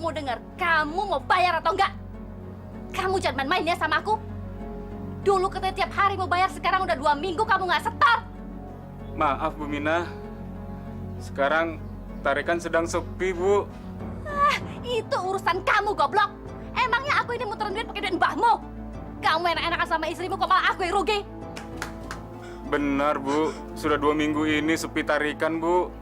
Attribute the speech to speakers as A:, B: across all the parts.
A: Aku mau dengar, kamu mau bayar atau enggak? Kamu jangan main-main ya sama aku. Dulu katanya tiap hari mau bayar, sekarang udah 2 minggu kamu nggak setor.
B: Maaf Bu Mina, sekarang tarikan sedang sepi Bu.
A: Itu urusan kamu, goblok. Emangnya aku ini muterin duit pakai duit mbahmu? Kamu enak-enakan sama istrimu, kok malah aku yang rugi?
B: Benar Bu, sudah 2 minggu ini sepi tarikan Bu.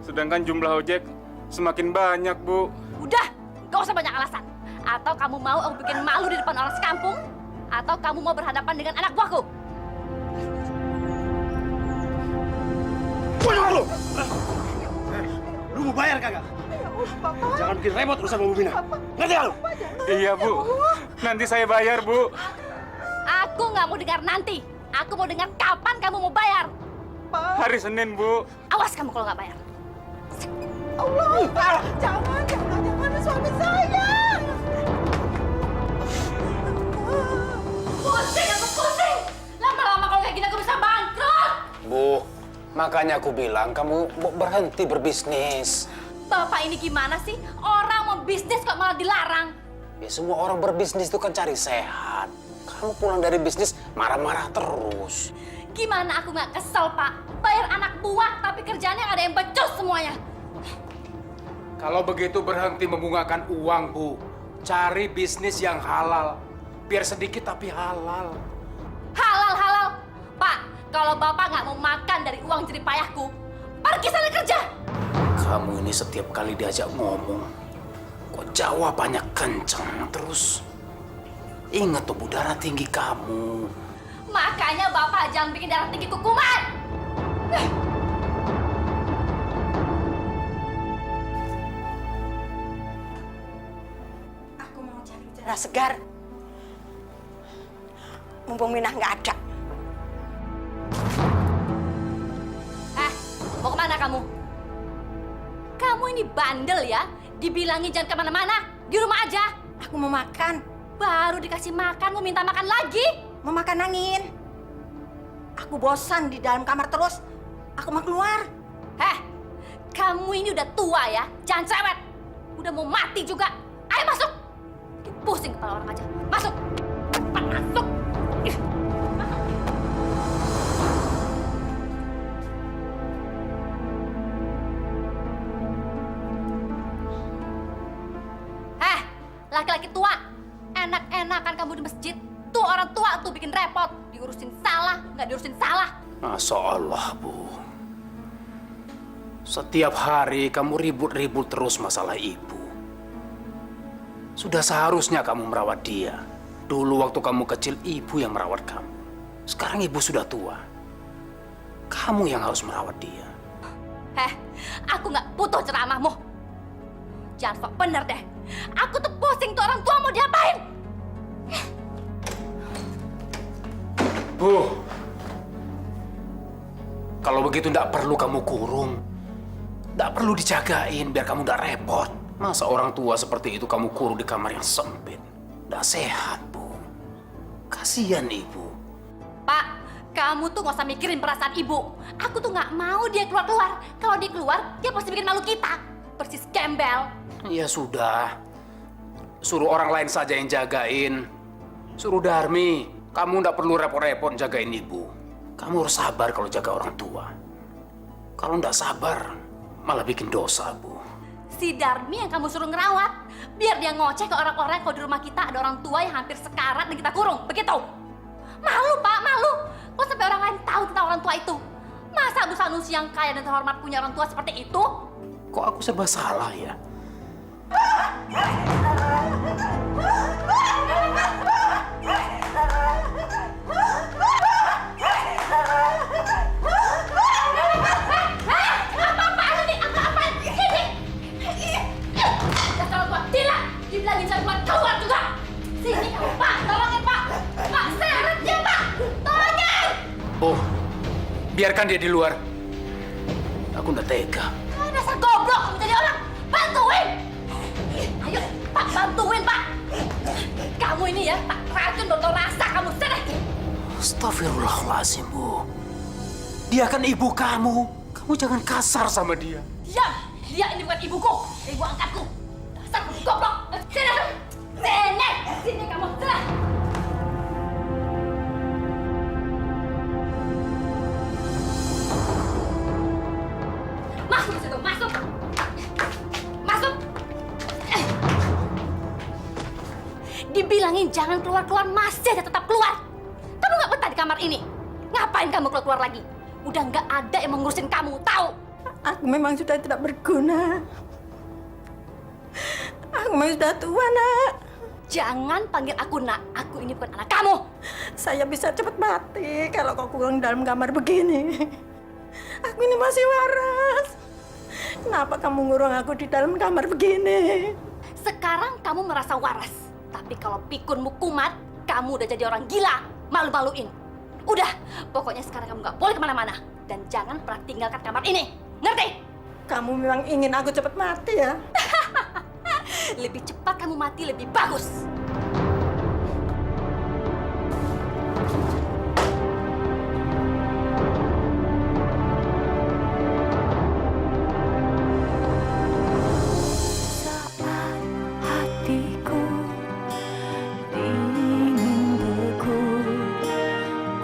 B: Sedangkan jumlah ojek semakin banyak Bu.
A: Udah, gak usah banyak alasan. Atau kamu mau aku bikin malu di depan orang sekampung, atau kamu mau berhadapan dengan anak buahku.
C: Lu! Lu mau bayar kagak? Jangan bikin repot urusan Bu Mina. Ngerti gak lu?
B: Iya Bu, nanti saya bayar Bu.
A: Aku nggak mau dengar nanti. Aku mau dengar kapan kamu mau bayar.
B: Hari Senin Bu.
A: Awas kamu kalau nggak bayar.
D: Allah, Pak, jangan suami saya.
A: Pusing aku pusing. Lama-lama kalau kayak gini aku bisa bangkrut.
E: Bu, makanya aku bilang kamu berhenti berbisnis.
A: Bapak ini gimana sih? Orang mau bisnis kok malah dilarang.
E: Ya semua orang berbisnis itu kan cari sehat. Kamu pulang dari bisnis marah-marah terus.
A: Gimana aku nggak kesel, Pak? Bayar anak buah tapi kerjanya nggak ada yang becus semuanya.
F: Kalau begitu berhenti membungakan uang, Bu. Cari bisnis yang halal. Biar sedikit tapi halal.
A: Halal. Pak, kalau Bapak nggak mau makan dari uang jerih payahku, pergi sana kerja.
E: Kamu ini setiap kali diajak ngomong, kok jawabannya kenceng terus. Ingat tuh Bu, darah tinggi kamu.
A: Makanya Bapak jangan bikin darah tinggi kuman.
D: Aku mau cari udara segar. Mumpung Minah nggak ada.
A: Mau kemana kamu? Kamu ini bandel ya? Dibilangin jangan kemana-mana, di rumah aja.
D: Aku mau makan.
A: Baru dikasih makan, mau minta makan lagi?
D: Mau makan angin. Aku bosan di dalam kamar terus. Aku mau keluar.
A: Kamu ini udah tua ya, jangan cerewet. Udah mau mati juga. Ayo masuk. Bikin pusing kepala orang aja. Masuk. Cepat masuk. Ih, masuk. Laki-laki tua. Enak-enakan kamu di masjid. Tuh orang tua tuh bikin repot. Diurusin salah, nggak diurusin salah.
E: Masya Allah, Bu. Setiap hari kamu ribut-ribut terus masalah ibu. Sudah seharusnya kamu merawat dia. Dulu waktu kamu kecil, ibu yang merawat kamu. Sekarang ibu sudah tua. Kamu yang harus merawat dia.
A: Aku nggak butuh ceramahmu. Jangan sok bener deh. Aku tuh pusing tuh orang tua mau diapain.
E: Bu, kalau begitu tidak perlu kamu kurung. Tidak perlu dijagain biar kamu tidak repot. Masa orang tua seperti itu kamu kurung di kamar yang sempit? Tidak sehat, Bu. Kasihan ibu.
A: Pak, kamu tuh nggak usah mikirin perasaan ibu. Aku tuh nggak mau dia keluar-keluar. Kalau dia keluar, dia pasti bikin malu kita. Persis gembel.
E: Ya sudah. Suruh orang lain saja yang jagain. Suruh Darmi. Kamu tidak perlu repot-repot jagain ibu. Kamu harus sabar kalau jaga orang tua. Kalau tidak sabar, malah bikin dosa, Bu.
A: Si Darmi yang kamu suruh ngerawat. Biar dia ngoceh ke orang-orang kalau di rumah kita ada orang tua yang hampir sekarat dan kita kurung. Begitu. Malu, Pak, malu. Kok sampai orang lain tahu tentang orang tua itu? Masa Bu Sanusi yang kaya dan terhormat punya orang tua seperti itu?
E: Kok aku serba salah ya?
A: Dibilangin saya buat keluar juga. Sini kamu, Pak, tolongin, Pak. Pak, seret dia, Pak. Tolongin.
E: Oh, biarkan dia di luar. Aku udah tega.
A: Dasar goblok kamu jadi orang. Bantuin. Ayo, Pak, bantuin, Pak. Kamu ini ya, tak racun dokter rasa kamu. Sini.
E: Astagfirullahaladzim, Bu. Dia kan ibu kamu. Kamu jangan kasar sama dia.
A: Diam. Dia ini bukan ibuku. Ibu angkatku. Dasar goblok! Sini! Sini! Sini kamu! Sini! Masuk situ! Masuk! Masuk! Dibilangin jangan keluar-keluar, masih aja tetap keluar. Kamu nggak betah di kamar ini. Ngapain kamu keluar-keluar lagi? Udah nggak ada yang mengurusin kamu, tahu?
D: Aku memang sudah tidak berguna. Aku memang sudah tua, Nak.
A: Jangan panggil aku nak. Aku ini bukan anak kamu.
D: Saya bisa cepat mati kalau kau kurang dalam kamar begini. Aku ini masih waras. Kenapa kamu ngurung aku di dalam kamar begini?
A: Sekarang kamu merasa waras. Tapi kalau pikunmu kumat, kamu udah jadi orang gila. Malu-maluin. Udah, pokoknya sekarang kamu nggak boleh kemana-mana. Dan jangan pernah tinggalkan kamar ini. Ngerti?
D: Kamu memang ingin aku cepat mati ya?
A: Lebih cepat kamu mati, lebih bagus.
G: Hatiku ingin beku,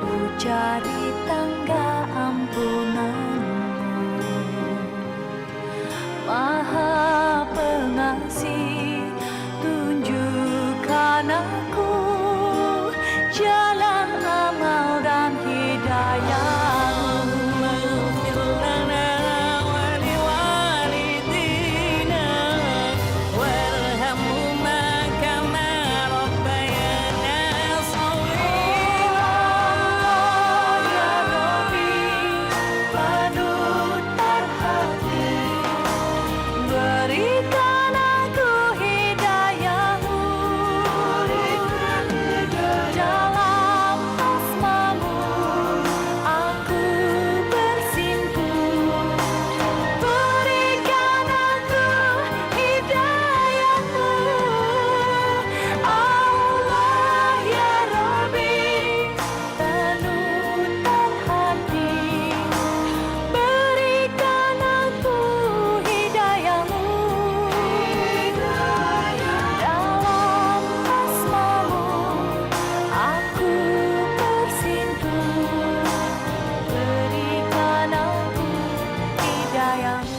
G: ku cari tangga ampunanmu. Maha Pengasih, tunjukkan aku jalan amal dan hidayah-Mu. Berikan aku hidayah-Mu, dalam asma-Mu aku bersimpuh. Berikan aku hidayah-Mu, Allah ya Rabbi, panutan hati. Berikan aku hidayah-Mu, dalam asma-Mu aku bersimpuh. Berikan aku hidayah-Mu.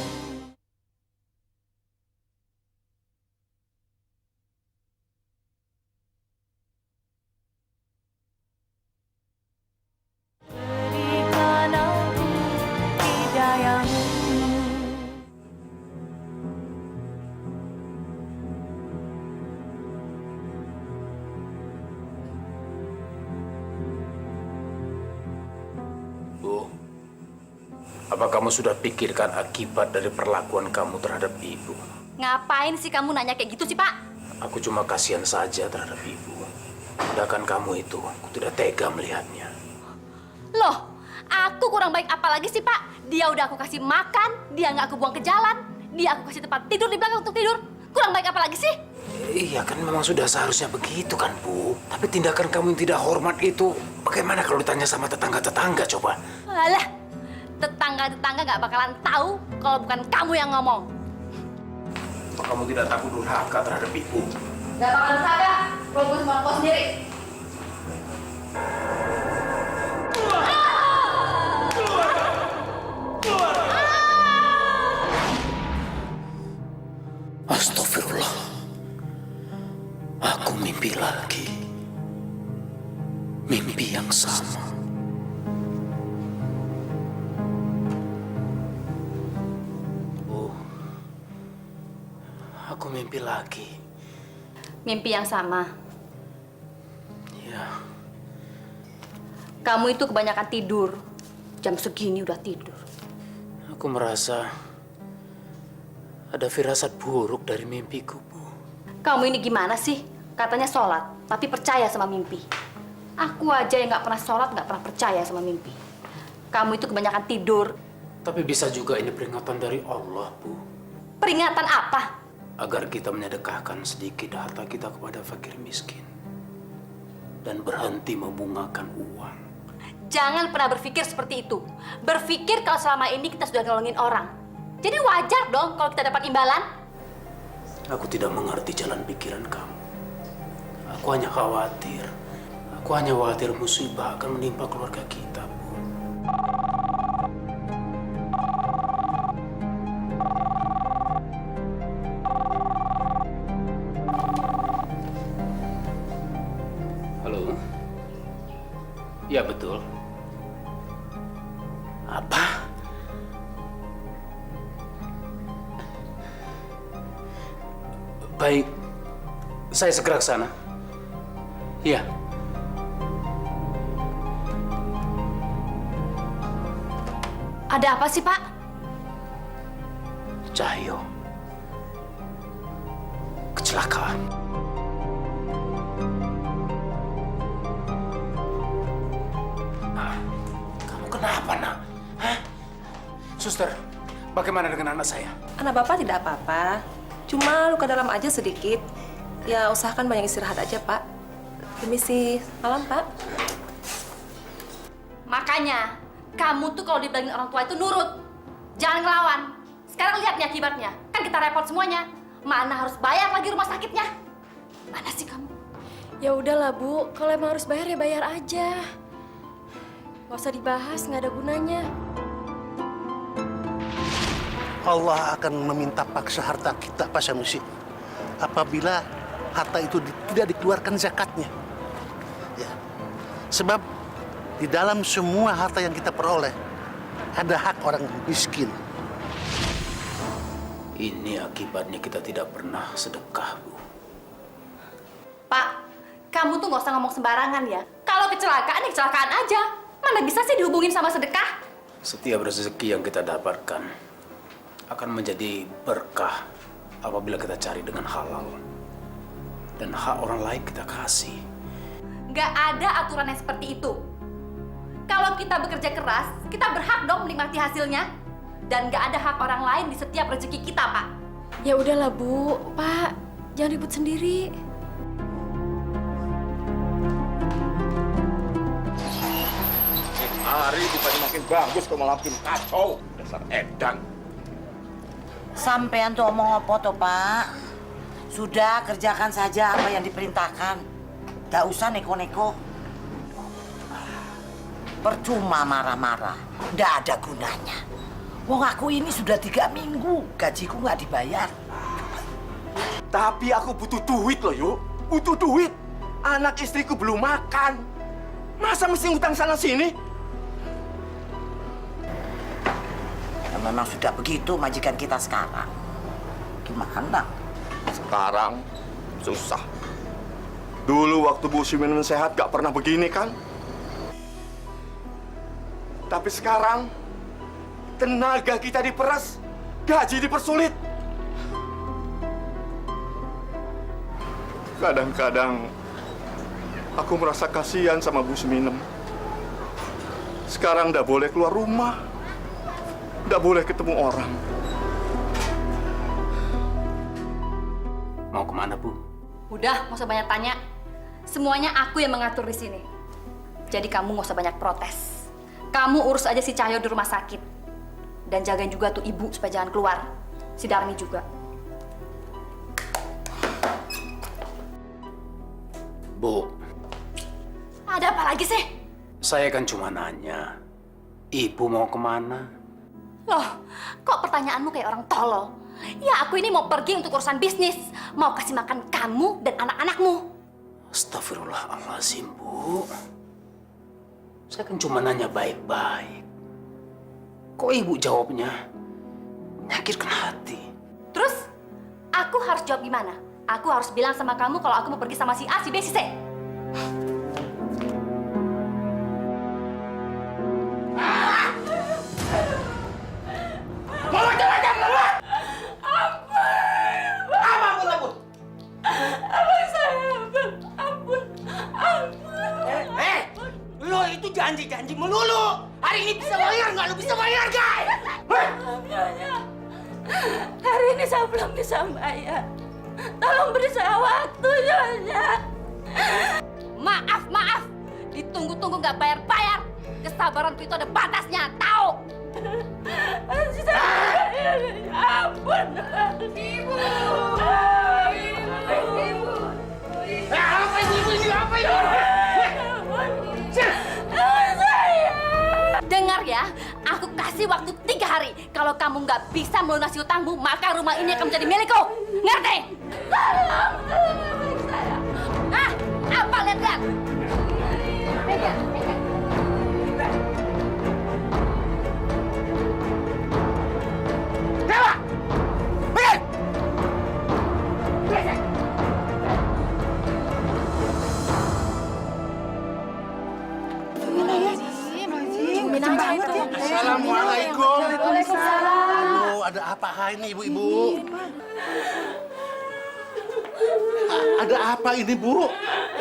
G: Berikan aku hidayah-Mu.
E: Bu, apa kamu sudah pikirkan akibat dari perlakuan kamu terhadap ibu?
A: Ngapain sih kamu nanya kayak gitu sih, Pak?
E: Aku cuma kasihan saja terhadap ibu. Sedangkan kamu itu, aku tidak tega melihatnya.
A: Loh, aku kurang baik apa lagi sih, Pak? Dia udah aku kasih makan, dia nggak aku buang ke jalan, dia aku kasih tempat tidur di belakang untuk tidur. Kurang baik apa lagi sih?
E: Iya kan memang sudah seharusnya begitu kan, Bu. Tapi tindakan kamu yang tidak hormat itu, bagaimana kalau ditanya sama tetangga-tetangga coba?
A: Alah, tetangga-tetangga nggak bakalan tahu kalau bukan kamu yang ngomong.
E: Apa kamu tidak takut durhaka terhadap ibu?
A: Nggak bakalan tetangga, kalau gue sama kau sendiri.
E: Astagfirullah. Aku mimpi lagi. Mimpi yang sama. Oh. Aku mimpi lagi.
A: Mimpi yang sama.
E: Ya.
A: Kamu itu kebanyakan tidur. Jam segini udah tidur.
E: Aku merasa ada firasat buruk dari mimpiku, Bu.
A: Kamu ini gimana sih? Katanya sholat, tapi percaya sama mimpi. Aku aja yang nggak pernah sholat, nggak pernah percaya sama mimpi. Kamu itu kebanyakan tidur.
E: Tapi bisa juga ini peringatan dari Allah, Bu.
A: Peringatan apa?
E: Agar kita menyedekahkan sedikit harta kita kepada fakir miskin. Dan berhenti membungakan uang.
A: Jangan pernah berpikir seperti itu. Berpikir kalau selama ini kita sudah nolongin orang. Jadi wajar dong kalau kita dapat imbalan.
E: Aku tidak mengerti jalan pikiran kamu. Aku hanya khawatir. Aku hanya khawatir musibah akan menimpa keluarga kita, Bu. Halo? Ya, betul. Apa? Baik, saya segera ke sana. Iya.
A: Ada apa sih, Pak?
E: Cahyo. Kecelakaan. Kamu kenapa, nak? Hah?
F: Suster, bagaimana dengan anak saya?
H: Anak Bapak tidak apa-apa. Cuma luka dalam aja sedikit. Ya, usahakan banyak istirahat aja, Pak. Permisi. Malam, Pak.
A: Makanya, kamu tuh kalau dibilangin orang tua itu nurut. Jangan ngelawan. Sekarang lihat nih akibatnya. Kan kita repot semuanya. Mana harus bayar lagi rumah sakitnya? Mana sih kamu?
D: Ya udahlah Bu, kalau emang harus bayar ya bayar aja. Gak usah dibahas, nggak ada gunanya.
C: Allah akan meminta paksa harta kita, Pak Sanusi. Apabila harta itu tidak dikeluarkan zakatnya. Ya. Sebab di dalam semua harta yang kita peroleh, ada hak orang miskin.
E: Ini akibatnya kita tidak pernah sedekah, Bu.
A: Pak, kamu tuh nggak usah ngomong sembarangan ya. Kalau kecelakaan, ya kecelakaan aja. Mana bisa sih dihubungin sama sedekah?
E: Setiap rezeki yang kita dapatkan akan menjadi berkah apabila kita cari dengan halal. Dan hak orang lain kita kasih.
A: Nggak ada aturan yang seperti itu. Kalau kita bekerja keras, kita berhak dong menikmati hasilnya. Dan nggak ada hak orang lain di setiap rezeki kita, Pak.
D: Ya udahlah Bu, Pak, jangan ribut sendiri.
I: Hari bukannya makin bagus, kok malah makin kacau. Dasar edan.
J: Sampean tuh omong apa tuh, Pak? Sudah, kerjakan saja apa yang diperintahkan. Gak usah neko-neko. Percuma marah-marah. Nggak ada gunanya. Wong aku ini sudah 3 minggu, gajiku nggak dibayar.
I: Tapi aku butuh duit loh, Yuk. Butuh duit. Anak istriku belum makan. Masa mesti ngutang sana-sini?
J: Ya, memang sudah begitu majikan kita sekarang. Gimana?
I: Sekarang susah. Dulu waktu Bu Simin sehat gak pernah begini kan? Tapi sekarang tenaga kita diperas, gaji dipersulit. Kadang-kadang aku merasa kasihan sama Bu Seminem. Sekarang nggak boleh keluar rumah, nggak boleh ketemu orang.
E: Mau kemana, Bu?
A: Udah, nggak usah banyak tanya. Semuanya aku yang mengatur di sini. Jadi kamu nggak usah banyak protes. Kamu urus aja si Cahyo di rumah sakit. Dan jagain juga tuh ibu supaya jangan keluar. Si Darmi juga.
E: Bu,
A: Ada apa lagi sih?
E: saya kan cuma nanya. Ibu mau kemana?
A: Loh, kok pertanyaanmu kayak orang tolol? Ya, aku ini mau pergi untuk urusan bisnis. Mau kasih makan kamu dan anak-anakmu.
E: Astagfirullahaladzim, Bu. Saya kan cuma nanya baik-baik. Kok ibu jawabnya menyakitkan hati?
A: Terus, aku harus jawab gimana? Aku harus bilang sama kamu kalau aku mau pergi sama si A, si B, si C.
C: Lo itu janji-janji melulu. Hari ini bisa bayar nggak? Lo bisa bayar nggak?
D: Hari ini saya belum bisa bayar. Tolong beri saya waktu, Nyonya.
A: Maaf, maaf. Ditunggu-tunggu nggak bayar-bayar. Kesabaranku itu ada batasnya, tahu?
D: Ampun, Ibu.
A: kasih waktu 3 hari. Kalau kamu nggak bisa melunasi utangmu, maka rumah ini akan menjadi milikku. Ngerti? Tolong saya. Ah, apa lihat-lihat? Pegang.
I: Dewa! Pergi!
C: Assalamualaikum. Aduh, ada apa ini ibu-ibu? Ada apa ini Bu?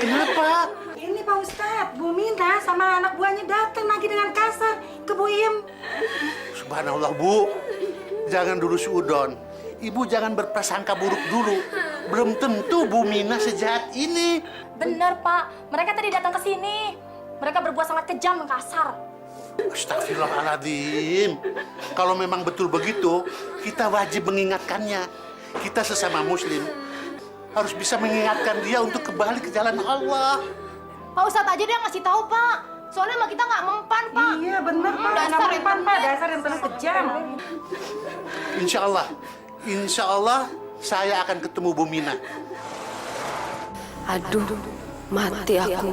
C: Kenapa?
D: Ini Pak Ustadz, Bu Mina sama anak buahnya datang lagi dengan kasar ke Bu Iem.
C: Subhanallah Bu, jangan dulu suudon. Ibu jangan berprasangka buruk dulu. Belum tentu Bu Mina sejahat ini.
A: Benar, Pak. Mereka tadi datang ke sini. Mereka berbuat sangat kejam dan kasar.
C: Astagfirullahaladzim. Kalau memang betul begitu, kita wajib mengingatkannya. Kita sesama muslim harus bisa mengingatkan dia untuk kembali ke jalan Allah.
A: Pak Ustadz aja dia ngasih tahu, Pak. Soalnya sama kita nggak mempan, Pak.
D: Iya benar Pak,
A: Dasar
D: anak mempan Pak, dasar yang terlalu kejam.
C: Insya Allah saya akan ketemu Bu Mina.
H: Aduh, mati aku.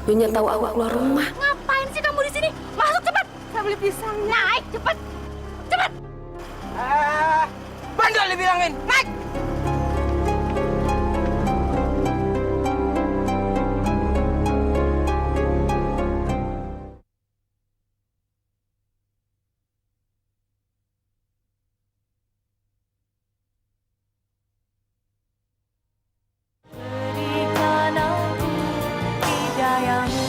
H: Nyonya tahu aku keluar rumah.
A: Ngapain sih kamu di sini? Masuk cepat. Saya beli pisang. Naik cepat. Cepat.
I: Bandel dibilangin, naik!
G: Berikan aku hidayamu.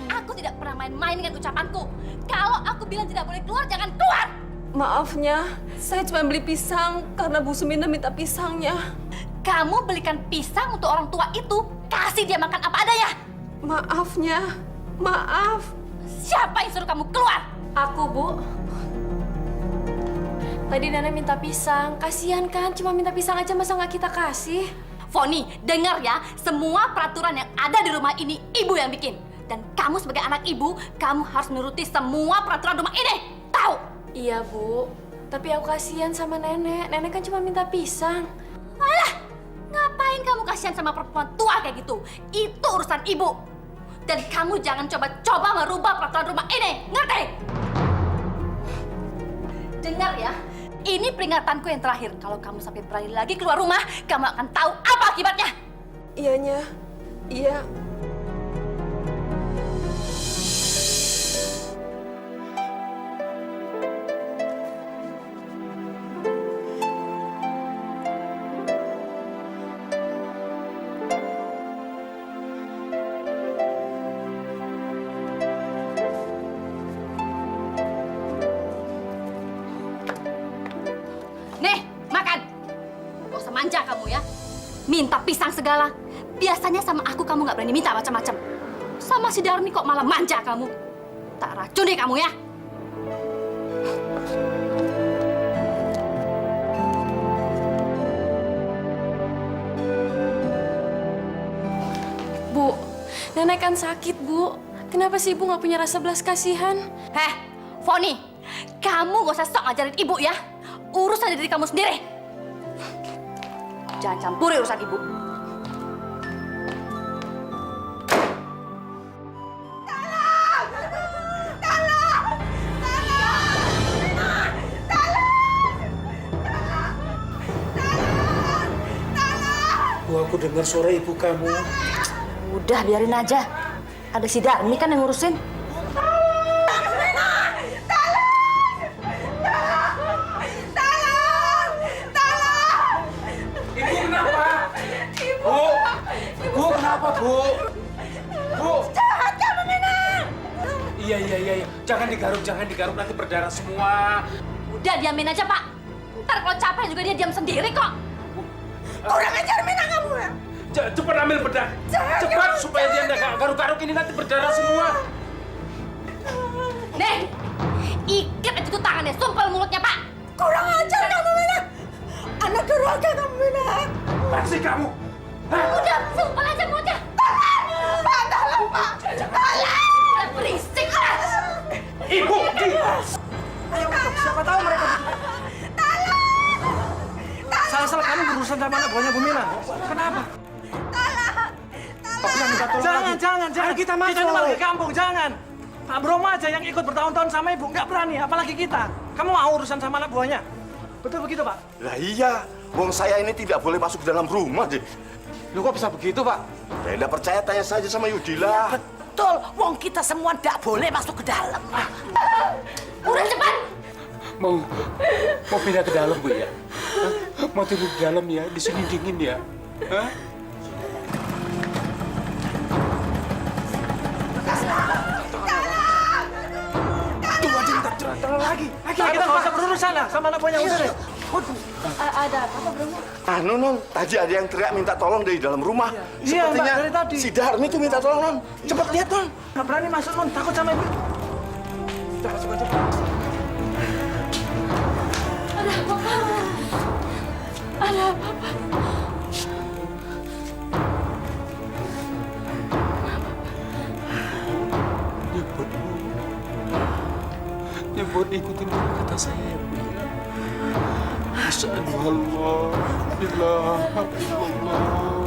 A: Aku tidak pernah main-main dengan ucapanku. Kalau aku bilang tidak boleh keluar, jangan keluar.
H: Maafnya, saya cuma beli pisang karena Bu Sumina minta pisangnya.
A: Kamu belikan pisang untuk orang tua itu, kasih dia makan apa adanya.
H: Maafnya, maaf.
A: Siapa yang suruh kamu keluar?
K: Aku, Bu. Tadi Nenek minta pisang. Kasihan kan, cuma minta pisang aja masa nggak kita kasih?
A: Foni, dengar ya, semua peraturan yang ada di rumah ini ibu yang bikin. Dan kamu sebagai anak ibu, kamu harus menuruti semua peraturan rumah ini. Tahu?
K: Iya, Bu. Tapi aku kasihan sama Nenek. Nenek kan cuma minta pisang.
A: Alah, ngapain kamu kasihan sama perempuan tua kayak gitu? Itu urusan ibu. Dan kamu jangan coba-coba merubah peraturan rumah ini. Ngerti? Dengar ya, ini peringatanku yang terakhir. Kalau kamu sampai berani lagi keluar rumah, kamu akan tahu apa akibatnya.
H: Iyanya, iya.
A: Nih, makan. Gak usah manja kamu ya. Minta pisang segala. Biasanya sama aku kamu nggak berani minta macam-macam. Sama si Darmi kok malah manja kamu. Tak racuni kamu ya.
K: Bu, Nenek kan sakit, Bu. Kenapa sih Ibu nggak punya rasa belas kasihan?
A: Heh, Foni, kamu gak usah sok ngajarin ibu ya. Urus aja diri kamu sendiri. Jangan campuri urusan ibu.
E: Aku dengar suara ibu kamu.
J: Udah biarin aja. Ada si Darmi kan yang ngurusin.
E: Ibu kenapa? Ibu! Ibu kenapa, Bu? Bu!
D: Jahat kamu, Mina!
E: Iya. Jangan digaruk, nanti berdarah semua.
A: Udah diamin aja, Pak. Ntar kalau capek juga dia diam sendiri kok.
D: Kurang ajar Mina kamu ya!
E: Cepat ambil bedak. Cepat supaya dia nggak garuk-garuk ini nanti berdarah semua.
A: Nih, ikat aja tuh tangannya, sumpel mulutnya, Pak.
D: Kurang ajar kamu, Mina! Anak durhaka kamu, Mina!
E: Pasti kamu.
A: Udah, sumpel aja mulutnya.
D: Tolong! Pak, tolong, Pak! Tolong!
A: Udah berisik lah.
E: Ibu!
L: urusan sama anak buahnya Bu Mina. Kenapa? Jangan. Ayo kita masuk. Kita ini warga kampung, jangan. Pak Bromo aja yang ikut bertahun-tahun sama ibu, nggak berani, apalagi kita. Kamu mau urusan sama anak buahnya? Betul begitu, Pak?
I: Lah iya, wong saya ini tidak boleh masuk ke dalam rumah, deh.
L: Lu kok bisa begitu, Pak?
I: Saya tidak percaya, tanya saja sama Yudila.
J: Betul, wong kita semua ndak boleh masuk ke dalam.
A: Udah cepat!
E: Mau pindah ke dalam, Bu ya? Hah? Mau tidur di dalam ya? Di sini dingin ya? Hah?
L: Tolong lagi. Kita nggak usah berurusan lah sama anak buahnya. Udah deh.
K: Ada apa, Bro?
I: Non, tadi ada yang teriak minta tolong dari dalam rumah.
L: Iya, Mbak,
I: Sepertinya
L: dari tadi.
I: si Darmi itu minta tolong, Non. Cepat lihat, Non.
L: Nggak berani masuk, Non. Takut sama ibu. Kita masuk aja.
K: Ada apa, Pak? Ada apa, Pak?
E: Ya buat ikutin kata saya ya, Bu ya. Asyhadulillah, ilaha illallah.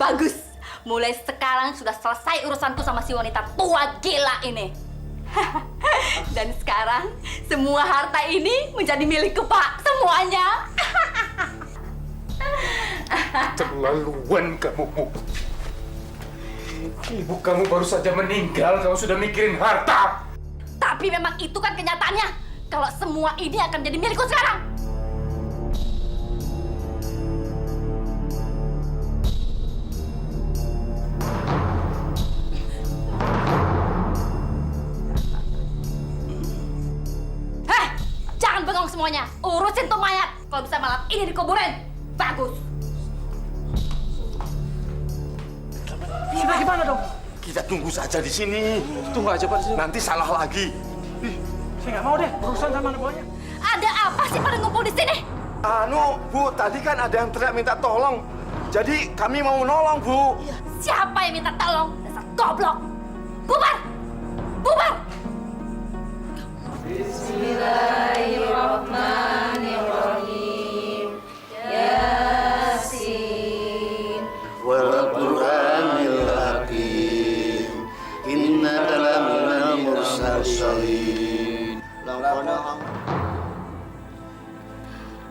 A: Bagus. Mulai sekarang sudah selesai urusanku sama si wanita tua gila ini. Dan sekarang semua harta ini menjadi milikku, Pak. Semuanya.
E: Terlaluan kamu, Bu. Ibu kamu baru saja meninggal, kamu sudah mikirin harta.
A: Tapi memang itu kan kenyataannya. Kalau semua ini akan menjadi milikku sekarang. Jangan bengong semuanya. Urusin tuh mayat. Kalau bisa malam ini dikuburin. Bagus.
L: Sudah gimana dong?
I: Kita tunggu saja di sini.
L: Tunggu aja, Pak.
I: Nanti salah lagi.
L: Saya nggak mau deh berurusan sama anak buahnya.
A: Ada apa sih pada ngumpul di sini?
I: Bu, tadi kan ada yang teriak minta tolong. Jadi kami mau nolong, Bu.
A: Siapa yang minta tolong? Dasar goblok. Bubar! Bubar!
J: Bismillahirrahmanirrahim. Yasin.
C: Wal Qur'anil Hakim. Innaka laminal mursalin.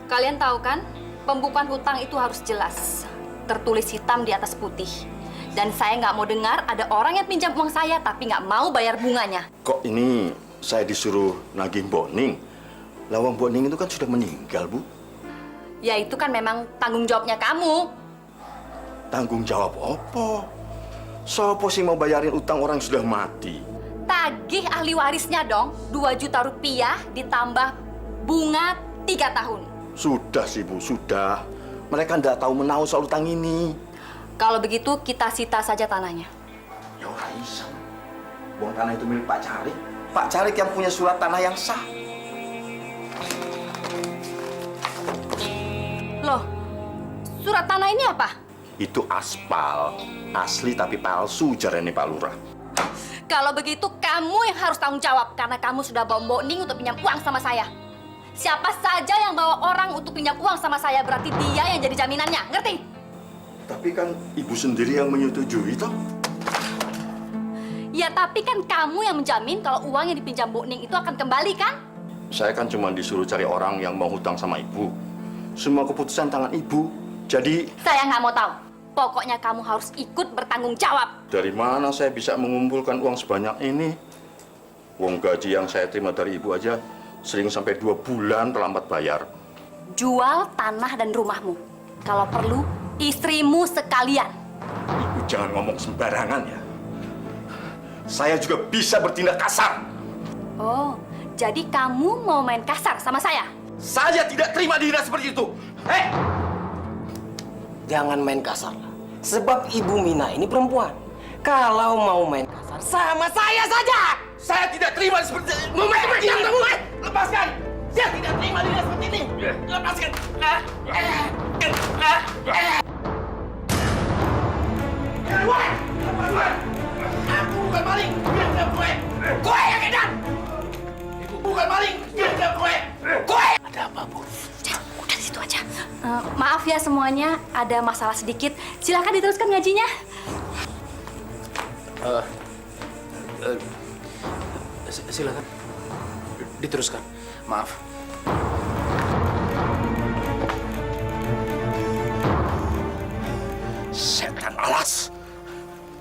A: Kalian tahu kan, pembukuan hutang itu harus jelas. Tertulis hitam di atas putih. Dan saya nggak mau dengar ada orang yang pinjam uang saya tapi nggak mau bayar bunganya.
I: Kok ini saya disuruh nagih Mbok Ning? Lawang Mbok Ning itu kan sudah meninggal, Bu.
A: Ya itu kan memang tanggung jawabnya kamu.
I: Tanggung jawab apa? Sopo sih mau bayarin utang orang yang sudah mati?
A: Tagih ahli warisnya dong, 2 juta rupiah ditambah bunga 3 tahun.
I: Sudah sih, Bu, sudah. Mereka nggak tahu menahu soal utang ini.
A: Kalau begitu kita sita saja tanahnya.
I: Ya ora bisa. Uang tanah itu milik Pak Carik. Pak Carik yang punya surat tanah yang sah.
A: Loh, surat tanah ini apa?
I: Itu aspal. Asli tapi palsu, jarane Pak Lurah.
A: Kalau begitu kamu yang harus tanggung jawab karena kamu sudah bawa Mbok Ning untuk pinjam uang sama saya. Siapa saja yang bawa orang untuk pinjam uang sama saya berarti dia yang jadi jaminannya, ngerti?
I: Tapi kan ibu sendiri yang menyetujui toh.
A: Ya tapi kan kamu yang menjamin kalau uang yang dipinjam Mbok Ning itu akan kembali kan?
I: Saya kan cuma disuruh cari orang yang mau hutang sama ibu. Semua keputusan tangan ibu. Jadi
A: Saya nggak mau tahu. Pokoknya kamu harus ikut bertanggung jawab.
I: dari mana saya bisa mengumpulkan uang sebanyak ini? Uang gaji yang saya terima dari ibu aja sering sampai 2 bulan terlambat bayar.
A: Jual tanah dan rumahmu. Kalau perlu, istrimu sekalian.
I: Ibu jangan ngomong sembarangan ya. Saya juga bisa bertindak kasar.
A: Oh, jadi kamu mau main kasar sama saya?
I: Saya tidak terima dihina seperti itu.
L: Jangan main kasar. Sebab Ibu Mina ini perempuan. Kalau mau main kasar, sama saya saja.
I: Saya tidak terima seperti ini. Lepaskan. Saya tidak terima dihina seperti ini. Lepaskan. Aku bukan maling. Dia gue. Gue yang edan. Ibu bukan maling. Dia gue. Gue.
C: Ada apa, Bu?
A: Udah di situ aja. Maaf ya semuanya, ada masalah sedikit. Silakan diteruskan ngajinya.
E: Silakan. Diteruskan. Maaf.
I: Setan alas.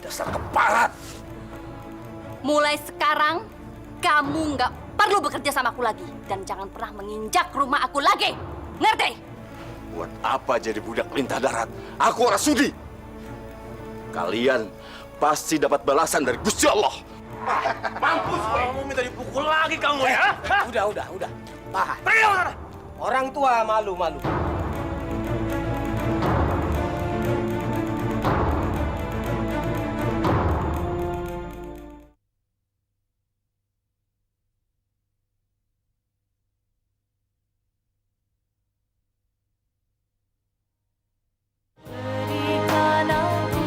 I: Dasar keparat.
A: Mulai sekarang, kamu nggak perlu bekerja sama aku lagi. Dan jangan pernah menginjak rumah aku lagi. Ngerti?
I: Buat apa jadi budak lintah darat? Aku orang sudi. Kalian pasti dapat balasan dari Gusti Allah. Mampus gue.
L: Kamu minta dipukul lagi kamu ya? Udah. Tahan. Pergi sana. Orang tua malu-malu.
G: Berikan aku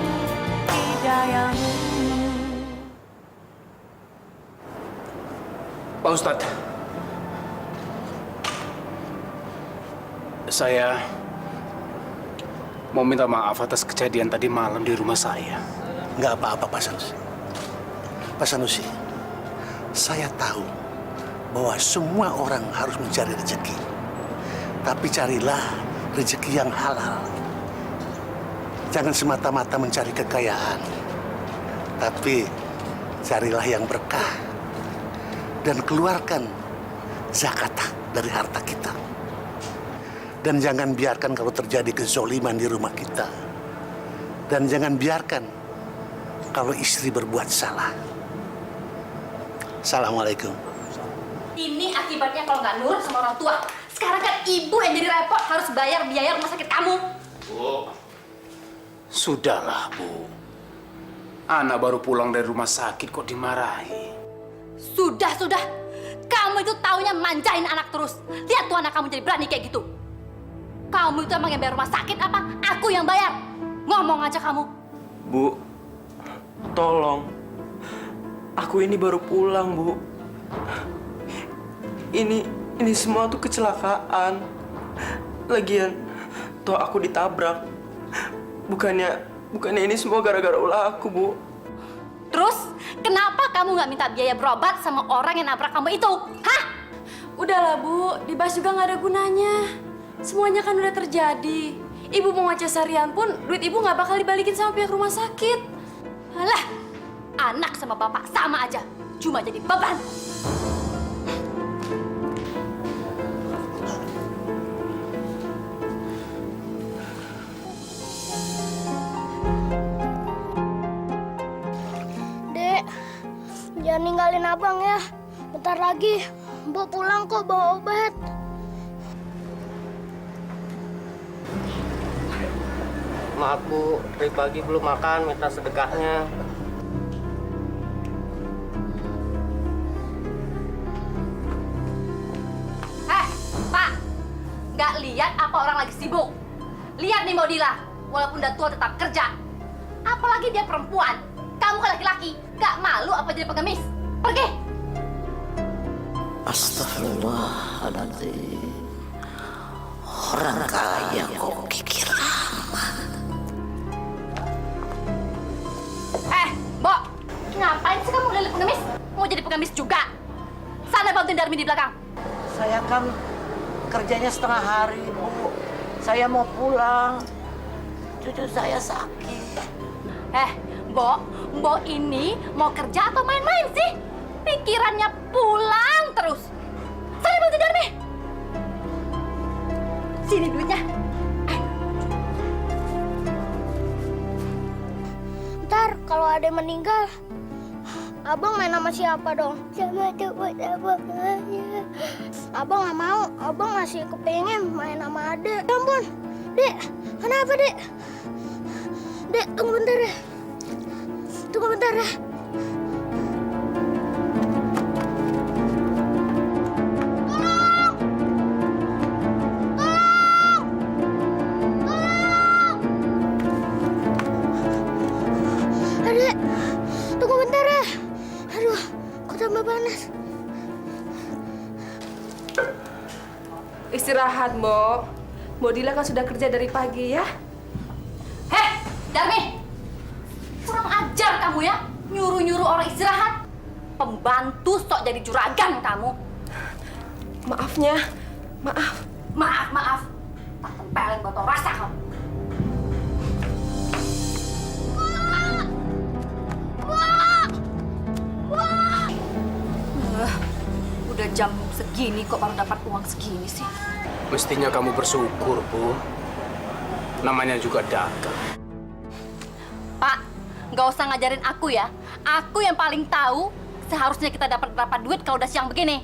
G: hidayahmu.
E: Pak Ustadz, saya mau minta maaf atas kejadian tadi malam di rumah saya.
C: Nggak apa-apa, Pak Sanusi. Pak Sanusi, saya tahu bahwa semua orang harus mencari rezeki. Tapi carilah rezeki yang halal. Jangan semata-mata mencari kekayaan. Tapi carilah yang berkah. Dan keluarkan zakat dari harta kita. Dan jangan biarkan kalau terjadi kezoliman di rumah kita. Dan jangan biarkan kalau istri berbuat salah. Assalamualaikum.
A: Ini akibatnya kalau nggak nurut sama orang tua. Sekarang kan ibu yang jadi repot harus bayar biaya rumah sakit kamu.
E: Bu, sudahlah Bu. Anak baru pulang dari rumah sakit kok dimarahi.
A: Sudah. Kamu itu taunya manjain anak terus. Lihat tuh anak kamu jadi berani kayak gitu. Kamu itu emang yang bayar rumah sakit apa? Aku yang bayar. Ngomong aja kamu.
M: Bu, tolong. Aku ini baru pulang, Bu. Ini semua tuh kecelakaan. Lagian, toh aku ditabrak. Bukannya ini semua gara-gara ulah aku, Bu.
A: Terus, kenapa kamu nggak minta biaya berobat sama orang yang nabrak kamu itu? Hah?
K: Udahlah Bu, dibahas juga nggak ada gunanya. Semuanya kan udah terjadi. Ibu mau ngecas harian pun, duit ibu nggak bakal dibalikin sama pihak rumah sakit.
A: Alah, anak sama bapak sama aja. Cuma jadi beban.
N: Dek, jangan ninggalin abang ya. Bentar lagi, Mbok pulang kok bawa obat.
L: Maaf Bu, dari pagi belum makan, minta sedekahnya.
A: Pak, nggak lihat apa orang lagi sibuk? Lihat nih Modila, walaupun udah tua tetap kerja. Apalagi dia perempuan. Kamu kan laki-laki, nggak malu apa jadi pengemis? Pergi!
J: Astagfirullahaladzim. Orang kaya kok kikir amat.
A: Mbok, ngapain sih kamu lilit pengemis? Mau jadi pengemis juga? Sana bantuin Darmi di belakang.
J: Saya kan kerjanya setengah hari, Bu. Saya mau pulang. Cucu saya sakit.
A: Mbok ini mau kerja atau main-main sih? Pikirannya pulang terus. Sana bantuin Darmi. Sini duitnya.
N: Ntar kalau ada yang meninggal, abang main sama siapa dong? Sama teman abang aja. Abang nggak mau. Abang masih kepengen main sama adek. Ya ampun, Dek. Kenapa, Dek? Dek, tunggu bentar ya. Tunggu bentar ya. Adek, tunggu bentar ya. Aduh, kok tambah panas.
H: Istirahat, Mbok. Mbok Dila kan sudah kerja dari pagi ya.
A: Heh, Darmi! Kurang ajar kamu ya, nyuruh-nyuruh orang istirahat. Pembantu sok jadi juragan kamu.
H: Maafnya, maaf.
A: Maaf. Tak tempelin botol rasa kamu. Udah jam segini kok baru dapat uang segini sih.
E: Mestinya kamu bersyukur, Bu. Namanya juga dagang.
A: Pak, nggak usah ngajarin aku ya. Aku yang paling tahu seharusnya kita dapat berapa duit kalau udah siang begini.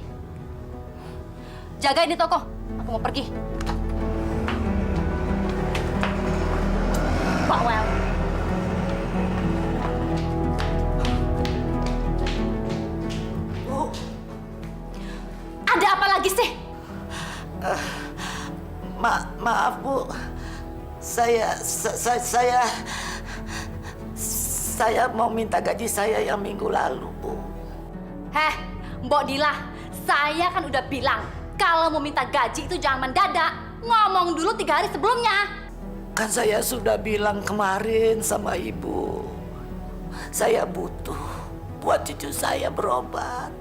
A: Jagain di toko, aku mau pergi. Pak Wel. Ada apa lagi sih?
J: Maaf, Bu. Saya mau minta gaji saya yang minggu lalu, Bu.
A: Heh, Mbok Dila, saya kan udah bilang kalau mau minta gaji itu jangan mendadak. Ngomong dulu 3 hari sebelumnya.
J: Kan saya sudah bilang kemarin sama Ibu. Saya butuh buat cucu saya berobat.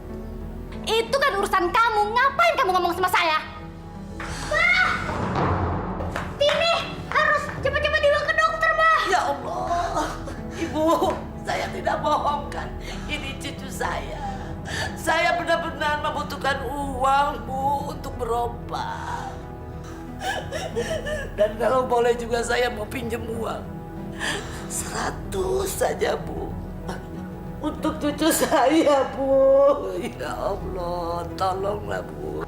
A: Itu kan urusan kamu. Ngapain kamu ngomong sama saya? Bah! Tini harus cepat-cepat dibawa ke dokter, Bah.
J: Ya Allah, Ibu, saya tidak bohong kan. Ini cucu saya. Saya benar-benar membutuhkan uang, Bu, untuk berobat. Dan kalau boleh juga saya mau pinjam uang. 100 saja, Bu. Untuk cucu saya, Bu. Ya Allah, tolonglah, Bu.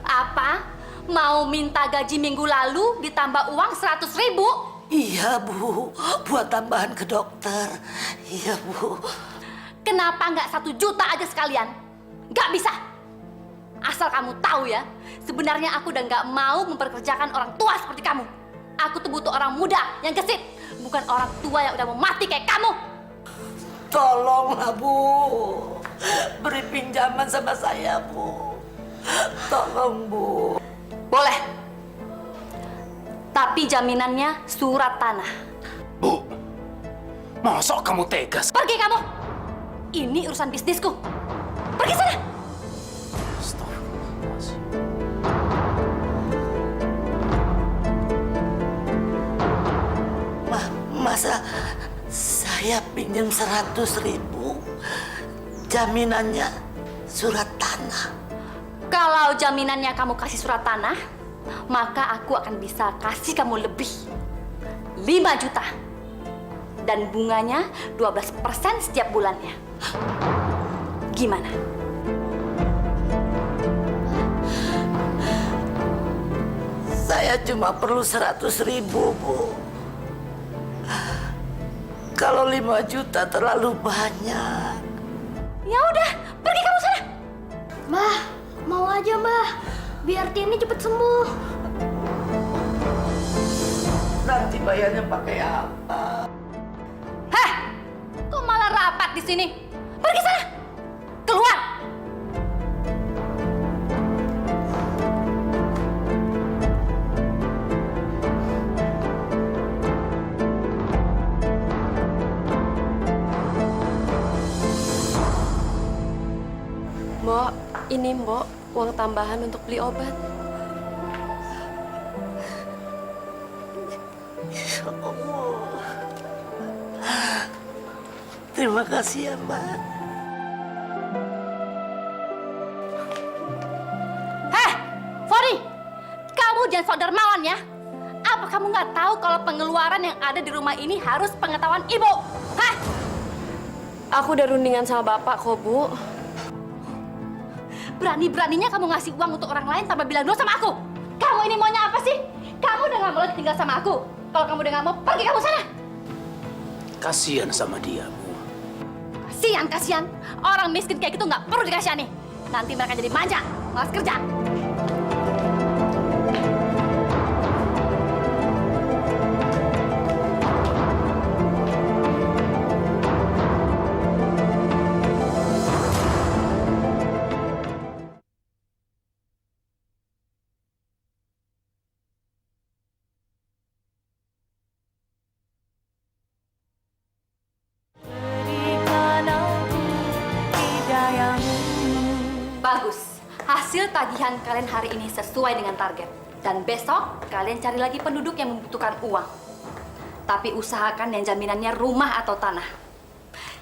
A: Apa? Mau minta gaji minggu lalu ditambah uang 100.000?
J: Iya, Bu. Buat tambahan ke dokter. Iya, Bu.
A: Kenapa nggak 1 juta aja sekalian? Nggak bisa. Asal kamu tahu ya, sebenarnya aku udah nggak mau memperkerjakan orang tua seperti kamu. Aku tuh butuh orang muda yang gesit, bukan orang tua yang udah mau mati kayak kamu.
J: Tolonglah, Bu. Beri pinjaman sama saya, Bu. Tolong, Bu.
A: Boleh. Tapi jaminannya surat tanah.
E: Bu, masa kamu tegas?
A: Pergi kamu. Ini urusan bisnisku. Pergi sana.
J: Masa saya pinjam 100.000, jaminannya surat tanah.
A: Kalau jaminannya kamu kasih surat tanah, maka aku akan bisa kasih kamu lebih. 5 juta. Dan bunganya 12% setiap bulannya. Gimana?
J: Saya cuma perlu 100.000, Bu. Kalau 5 juta terlalu banyak.
A: Ya udah, pergi kamu sana.
N: Mbah, mau aja, Mbah. Biar Tini cepet sembuh.
J: Nanti bayarnya pakai apa?
A: Heh, kok malah rapat di sini? Pergi sana. Keluar.
K: Mbok, ini Mbok, uang tambahan untuk beli obat.
J: Ya Allah. Terima kasih ya, Mbak.
A: Heh, Fori, kamu jangan sok dermawan ya. Apa kamu nggak tahu kalau pengeluaran yang ada di rumah ini harus pengetahuan ibu? Hah?
K: Aku udah rundingan sama bapak kok, Bu.
A: Berani-beraninya kamu ngasih uang untuk orang lain tanpa bilang dulu sama aku. Kamu ini maunya apa sih? Kamu udah gak mau lagi tinggal sama aku. Kalau kamu udah gak mau, pergi kamu sana.
E: Kasihan sama dia, Bu.
A: Kasihan. Orang miskin kayak gitu nggak perlu dikasihani. Nanti mereka jadi manja, malas kerja. Bagus. Hasil tagihan kalian hari ini sesuai dengan target. Dan besok kalian cari lagi penduduk yang membutuhkan uang. Tapi usahakan yang jaminannya rumah atau tanah.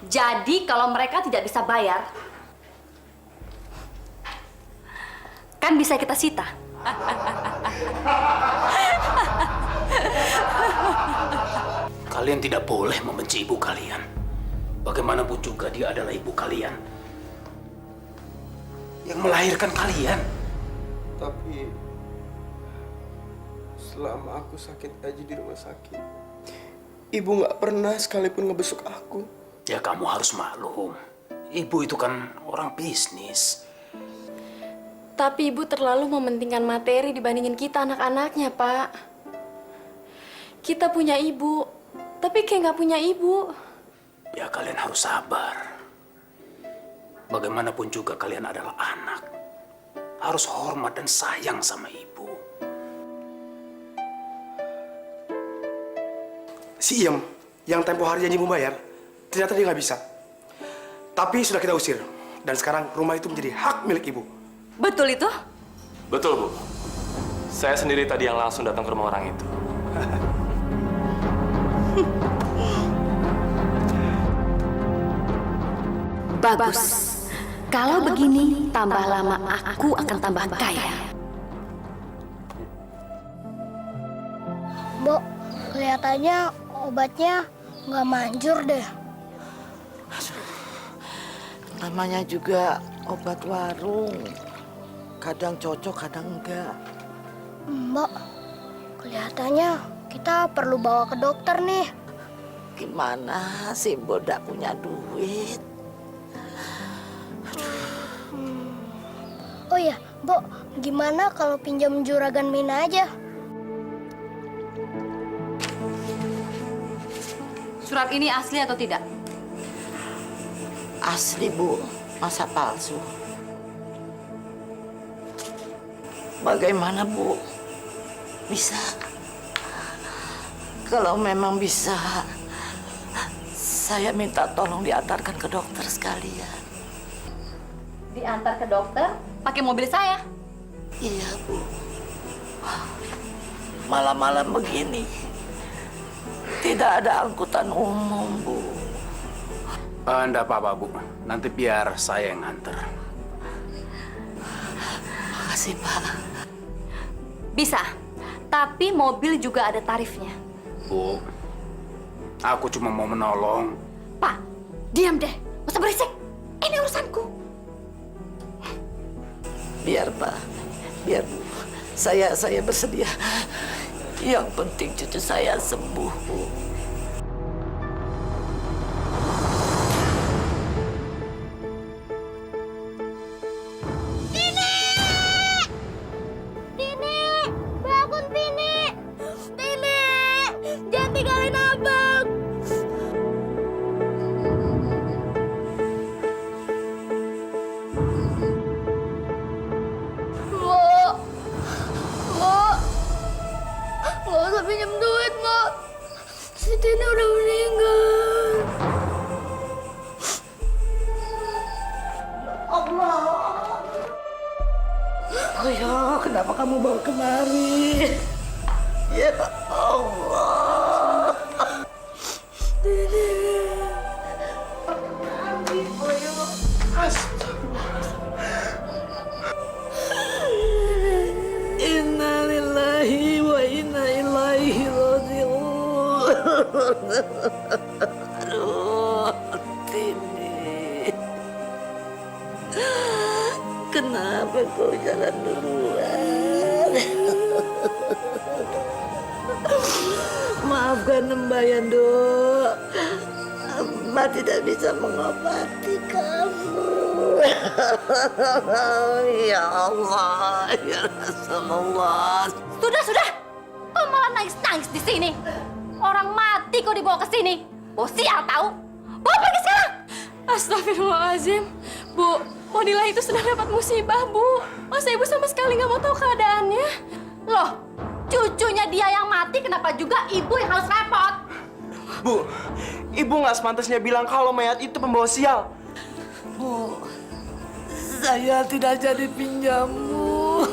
A: Jadi kalau mereka tidak bisa bayar, kan bisa kita sita.
E: Kalian tidak boleh membenci ibu kalian. Bagaimanapun juga dia adalah ibu kalian yang melahirkan kalian.
M: Tapi selama aku sakit aja di rumah sakit, ibu nggak pernah sekalipun ngebesuk aku.
E: Ya kamu harus maklum. Ibu itu kan orang bisnis.
K: Tapi ibu terlalu mementingkan materi dibandingin kita anak-anaknya, Pak. Kita punya ibu, tapi kayak nggak punya ibu.
E: Ya kalian harus sabar. Bagaimanapun juga kalian adalah anak. Harus hormat dan sayang sama ibu.
L: Si Iem, yang tempo hari janji membayar, ternyata dia nggak bisa. Tapi sudah kita usir. Dan sekarang rumah itu menjadi hak milik ibu.
A: Betul itu?
O: Betul, Bu. Saya sendiri tadi yang langsung datang ke rumah orang itu.
A: Bagus. Kalau begini, tambah lama aku akan tambah kaya.
N: Mbok, kelihatannya obatnya nggak manjur deh.
J: Namanya juga obat warung. Kadang cocok, kadang enggak.
N: Mbak, kelihatannya kita perlu bawa ke dokter nih.
J: Gimana sih Mbok nggak punya duit?
N: Oh ya, Mbok, gimana kalau pinjam juragan Mina aja?
A: Surat ini asli atau tidak?
J: Asli, Bu. Masa palsu? Bagaimana, Bu? Bisa? Kalau memang bisa, saya minta tolong diantarkan ke dokter sekalian.
A: Diantar ke dokter pakai mobil saya.
J: Iya, Bu. Malam-malam begini, tidak ada angkutan umum, Bu.
E: Enggak apa-apa, Bu. Nanti biar saya yang nganter.
J: Makasih, Pak.
A: Bisa, tapi mobil juga ada tarifnya.
E: Bu, aku cuma mau menolong.
A: Pak, diam deh. Gak usah berisik. Ini urusanku.
J: Biar, Pak. Biar, Bu. Saya bersedia. Yang penting cucu saya sembuh, Bu.
N: Bangun, Pini! Pini! Jangan tinggalin abang! Mbok! Mbok! Nggak usah pinjam duit, Mbok. Si Tini udah meninggal. Allah!
J: Oh ya, kenapa kamu bawa kemari? Ya Allah. Inna lillahi wa inna ilaihi raji'un. Aduh, Tini. Kenapa? aku jalan duluan. Maafkan Mbak Yando. Mbak tidak bisa mengobati kamu. Ya Allah, ya Rasulullah.
A: Sudah. Kok malah nangis-nangis di sini? Orang mati kok dibawa ke sini. Oh, sial tahu. Bawa pergi sekarang.
K: Astagfirullahaladzim. Bu, Monila itu sedang dapat musibah, Bu. Masa Ibu sama sekali nggak mau tahu keadaannya?
A: Loh, cucunya dia yang mati, kenapa juga ibu yang harus repot?
M: Bu, ibu nggak sepantasnya bilang kalau mayat itu pembawa sial.
J: Bu, saya tidak jadi pinjammu.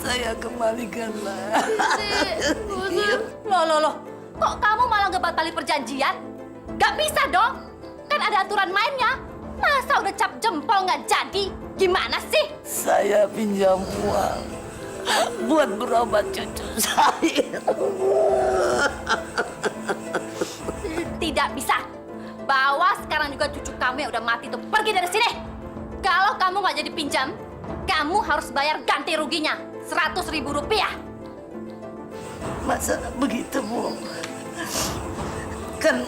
J: Saya kembalikanlah.
A: Loh. Kok kamu malah ngebatalin perjanjian? Gak bisa dong. Kan ada aturan mainnya. Masa udah cap jempol nggak jadi? Gimana sih?
J: Saya pinjam uang buat berobat cucu saya.
A: Tidak bisa. Bawa sekarang juga cucu kamu yang udah mati tuh pergi dari sini. Kalau kamu nggak jadi pinjam, kamu harus bayar ganti ruginya 100.000 rupiah.
J: Masa begitu, Bu? Kan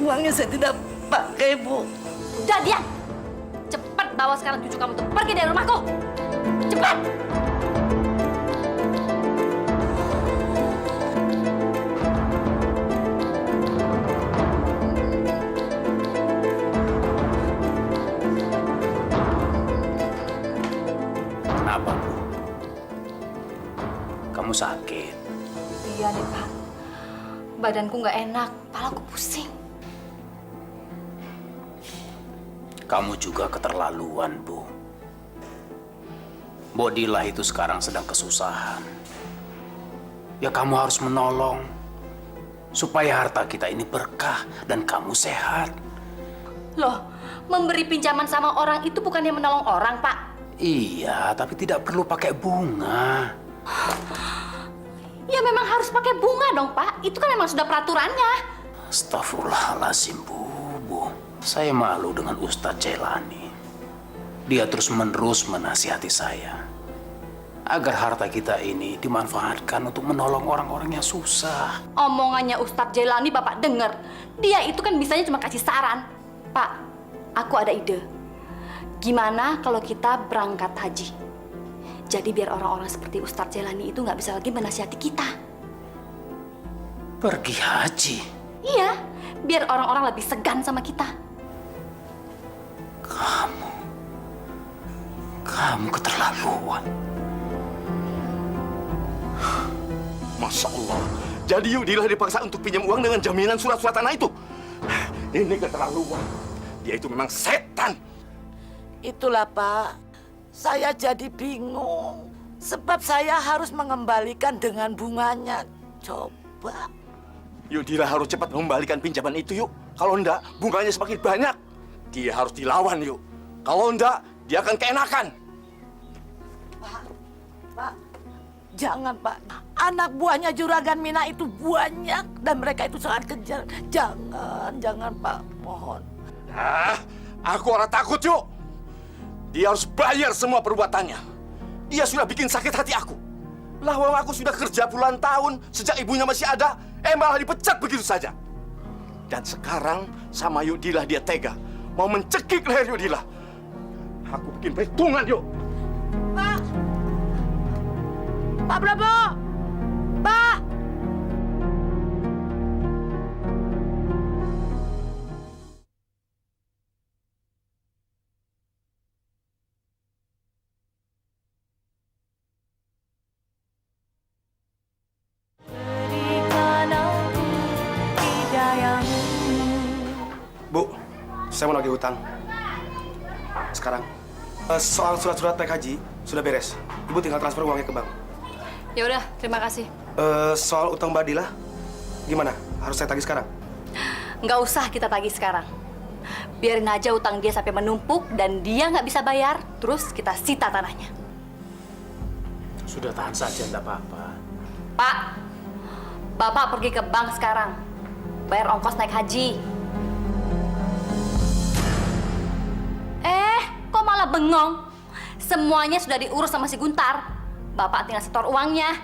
J: uangnya saya tidak pakai, Bu.
A: Udah diam. Cepat bawa sekarang cucu kamu tuh pergi dari rumahku. Cepat.
E: Kenapa, Bu? Kamu sakit?
A: Iya deh, Pak. Badanku nggak enak, kepalaku pusing.
E: Kamu juga keterlaluan, Bu. Bodilah itu sekarang sedang kesusahan. Ya kamu harus menolong supaya harta kita ini berkah dan kamu sehat.
A: Loh, memberi pinjaman sama orang itu bukannya menolong orang, Pak?
E: Iya, tapi tidak perlu pakai bunga.
A: Ya memang harus pakai bunga dong, Pak. Itu kan memang sudah peraturannya.
E: Astagfirullahaladzim, Bu. Saya malu dengan Ustadz Jailani. Dia terus-menerus menasihati saya agar harta kita ini dimanfaatkan untuk menolong orang-orang yang susah.
A: Omongannya Ustadz Jailani Bapak dengar. Dia itu kan bisanya cuma kasih saran. Pak, aku ada ide. Gimana kalau kita berangkat haji? Jadi biar orang-orang seperti Ustadz Jailani itu nggak bisa lagi menasihati kita.
E: Pergi haji?
A: Iya, biar orang-orang lebih segan sama kita.
E: Kamu keterlaluan.
I: Masya Allah. Jadi Yudilah dipaksa untuk pinjam uang dengan jaminan surat-surat tanah itu. Ini keterlaluan. Dia itu memang setan.
J: Itulah, Pak. Saya jadi bingung. Sebab saya harus mengembalikan dengan bunganya. Coba.
I: Yudilah harus cepat mengembalikan pinjaman itu, yuk. Kalau enggak, bunganya semakin banyak. Dia harus dilawan, yuk. Kalau enggak, dia akan keenakan.
J: Pak, jangan, Pak. Anak buahnya Juragan Mina itu banyak dan mereka itu sangat kejar. Jangan, Pak. Mohon.
I: Aku orang takut, yuk. Dia harus bayar semua perbuatannya. Dia sudah bikin sakit hati aku. Lah, aku sudah kerja puluhan tahun sejak ibunya masih ada, malah dipecat begitu saja. Dan sekarang sama Yudilah dia tega mau mencekik leher Yudilah. Aku bikin perhitungan, yuk.
J: Pak! Pak Prabu! Pak!
M: Bu, saya mau nagih hutang. Sekarang. Soal surat-surat naik haji sudah beres. Ibu tinggal transfer uangnya ke bank.
K: Ya udah, terima kasih.
M: Soal utang Mbak Dila, gimana? Harus saya tagih sekarang?
A: Nggak usah kita tagih sekarang. Biarin aja utang dia sampai menumpuk dan dia nggak bisa bayar, terus kita sita tanahnya.
E: Sudah tahan saja, enggak apa-apa.
A: Pak, Bapak pergi ke bank sekarang. Bayar ongkos naik haji. Kok malah bengong? Semuanya sudah diurus sama si Guntar. Bapak tinggal setor uangnya.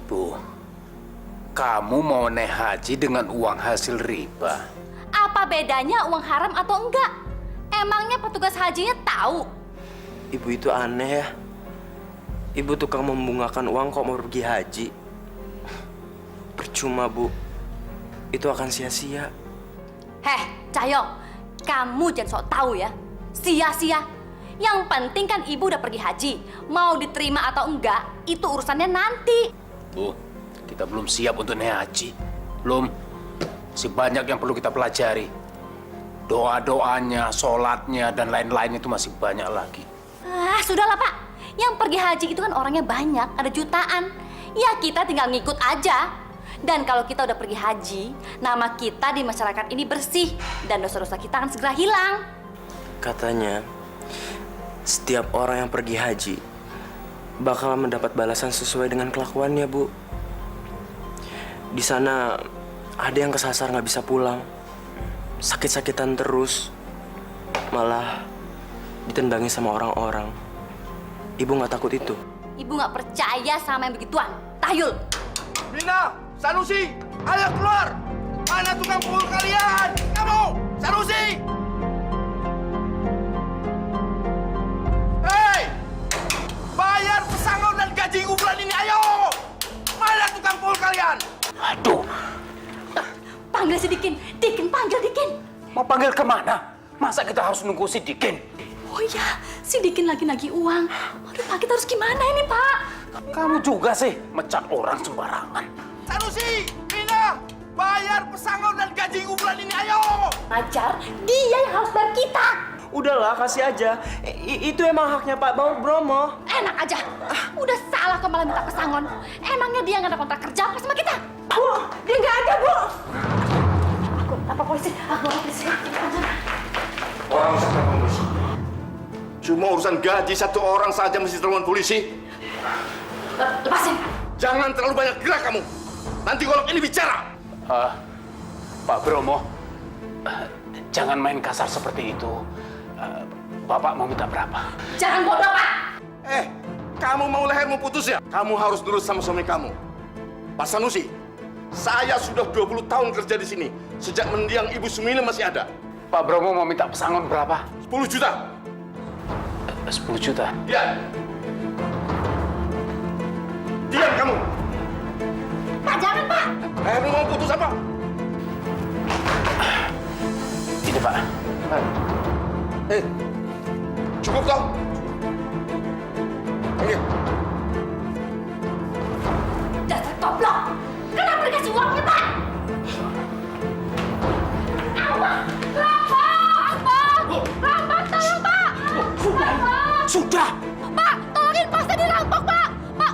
E: Bu, kamu mau naik haji dengan uang hasil riba?
A: Apa bedanya uang haram atau enggak? Emangnya petugas hajinya tahu?
M: Ibu itu aneh ya. Ibu tukang membungakan uang kok mau pergi haji. Percuma, Bu. Itu akan sia-sia.
A: Heh, Cahyo, kamu jangan sok tahu ya. Sia-sia. Yang penting kan ibu udah pergi haji. Mau diterima atau enggak, itu urusannya nanti.
E: Bu, kita belum siap untuk naik haji. Belum. Masih banyak yang perlu kita pelajari. Doa-doanya, sholatnya, dan lain-lain itu masih banyak lagi.
A: Ah, sudahlah Pak. Yang pergi haji itu kan orangnya banyak, ada jutaan. Ya kita tinggal ngikut aja. Dan kalau kita udah pergi haji, nama kita di masyarakat ini bersih. Dan dosa-dosa kita akan segera hilang.
M: Katanya, setiap orang yang pergi haji bakal mendapat balasan sesuai dengan kelakuannya, Bu. Di sana ada yang kesasar nggak bisa pulang, sakit-sakitan terus, malah ditendangi sama orang-orang. Ibu nggak takut itu?
A: Ibu nggak percaya sama yang begituan. Tahyul.
I: Mina, Sanusi, ayo keluar! Mana tukang pukul kalian? Kamu, Sanusi! Hei! Bayar pesangon dan gaji bulan ini, ayo! Mana tukang pukul kalian?
E: Aduh!
A: Panggil si Dikin. Dikin, panggil Dikin.
E: Mau panggil kemana? Masa kita harus nunggu si Dikin?
A: Oh iya, si Dikin lagi nagih uang. Aduh Pak, kita harus gimana ini Pak?
E: Kamu juga sih, mecat orang sembarangan.
I: Sanusi, Mina, bayar pesangon dan gaji bulan ini, ayo!
A: Ajar, dia yang harus bayar kita.
M: Udahlah, kasih aja. Itu emang haknya Pak Bromo.
A: Enak aja. Udah salah kok malah minta pesangon. Emangnya dia nggak ada kontrak kerja apa sama kita?
D: Bu, dia nggak ada, Bu.
A: Aku lapor polisi. Aku lapor polisi.
I: Orang sampai polisi. Cuma urusan gaji satu orang saja mesti telepon polisi.
A: Lepasin.
I: Jangan terlalu banyak gerak kamu. Nanti golok ini bicara.
E: Pak Bromo, jangan main kasar seperti itu. Bapak mau minta berapa?
A: Jangan bodoh, Pak.
I: Kamu mau lehermu putus ya? Kamu harus nurut sama suami kamu. Pak Sanusi, saya sudah 20 tahun kerja di sini. Sejak mendiang Ibu Sumile masih ada.
E: Pak Bromo mau minta pesangon berapa?
I: 10 juta.
E: 10 juta?
I: Ya. Diam kamu.
A: Pak, jangan, Pak.
I: Lehermu mau putus apa?
E: Tidak, Pak.
I: Cukup toh? Oke.
A: Dasar goblok. Kenapa dikasih uangnya, Pak? Apa? Tolong, Pak.
E: Sudah.
A: Pak, tolongin pasnya dirampok, Pak. Pak.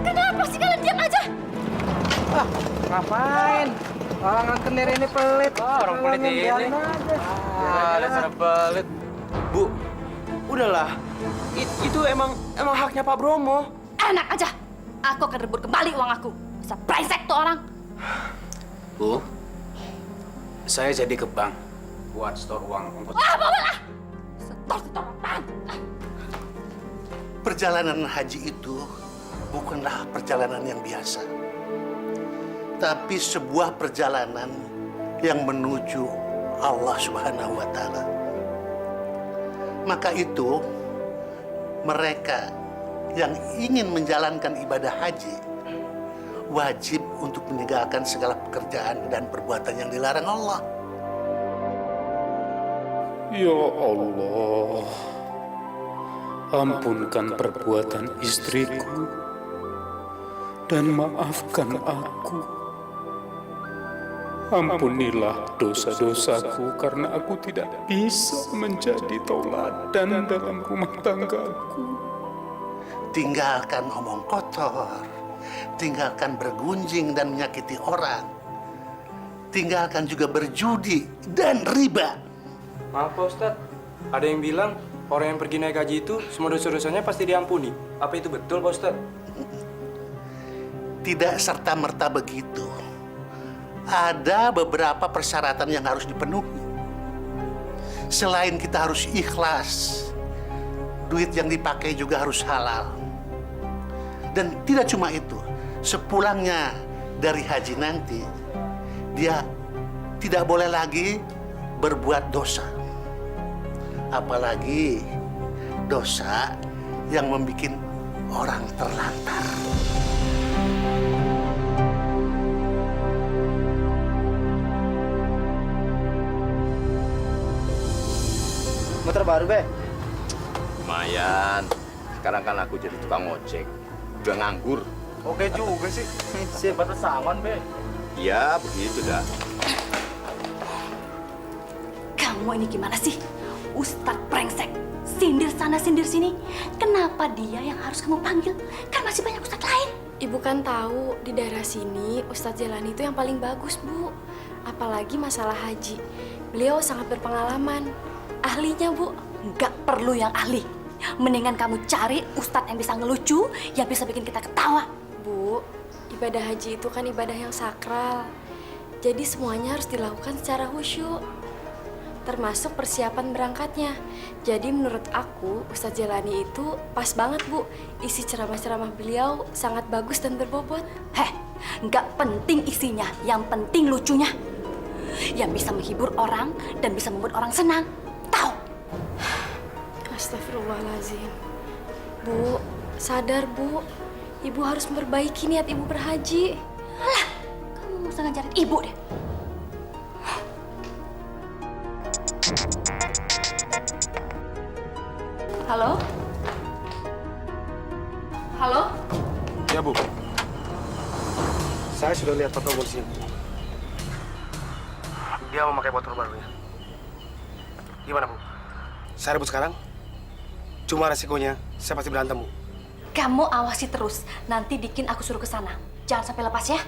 A: Kenapa sih kalian diam aja?
L: Ngapain? Orang nganter ini pelit.
M: Orang pelit ini. Dasar pelit. Bu, udahlah. Itu emang haknya Pak Bromo.
A: Enak aja. Aku akan rebut kembali uang aku. Bisa brengsek tuh orang.
E: Bu, saya jadi ke bank buat setor uang ongkos.
A: Bawalah. Setor apaan?
C: Perjalanan haji itu bukanlah perjalanan yang biasa, tapi sebuah perjalanan yang menuju Allah Subhanahu wa Ta'ala. Maka itu, mereka yang ingin menjalankan ibadah haji wajib untuk meninggalkan segala pekerjaan dan perbuatan yang dilarang Allah.
P: Ya Allah, ampunkan perbuatan istriku dan maafkan aku. Ampunilah dosa-dosaku karena aku tidak bisa menjadi tauladan dalam rumah tanggaku.
C: Tinggalkan omong kotor, tinggalkan bergunjing dan menyakiti orang, tinggalkan juga berjudi dan riba.
M: Maaf Pak Ustadz, ada yang bilang orang yang pergi naik haji itu semua dosa-dosanya pasti diampuni. Apa itu betul Pak Ustadz?
C: Tidak serta-merta begitu. Ada beberapa persyaratan yang harus dipenuhi. Selain kita harus ikhlas duit yang dipakai juga harus halal. Dan tidak cuma itu, sepulangnya dari haji nanti, dia tidak boleh lagi berbuat dosa. Apalagi dosa yang membuat orang terlantar.
M: Motor baru, Be?
I: Lumayan. Sekarang kan aku jadi tukang ojek. Udah nganggur.
M: Oke juga sih. Siapa pesangon, Be?
I: Iya, begitu dah.
A: Kamu ini gimana sih? Ustadz brengsek. Sindir sana, sindir sini. Kenapa dia yang harus kamu panggil? Kan masih banyak ustadz lain.
K: Ibu kan tahu di daerah sini Ustadz Jelani itu yang paling bagus, Bu. Apalagi masalah haji. Beliau sangat berpengalaman. Ahlinya, Bu.
A: Nggak perlu yang ahli. Mendingan kamu cari ustadz yang bisa ngelucu, yang bisa bikin kita ketawa.
K: Bu, ibadah haji itu kan ibadah yang sakral. Jadi semuanya harus dilakukan secara khusyuk. Termasuk persiapan berangkatnya. Jadi menurut aku, Ustadz Jelani itu pas banget, Bu. Isi ceramah-ceramah beliau sangat bagus dan berbobot.
A: Heh, nggak penting isinya, yang penting lucunya. Yang bisa menghibur orang dan bisa membuat orang senang. Tahu?
K: Astagfirullahaladzim. Bu, sadar, Bu. Ibu harus memperbaiki niat Ibu berhaji.
A: Alah, kamu nggak usah ngajarin Ibu deh. Halo? Halo?
M: Ya, Bu. Saya sudah lihat foto polisi. Dia memakai motor barunya. Gimana, Bu? Saya rebut sekarang? Cuma resikonya, saya pasti berantem, Bu.
A: Kamu awasi terus. Nanti Dikin aku suruh ke sana. Jangan sampai lepas ya.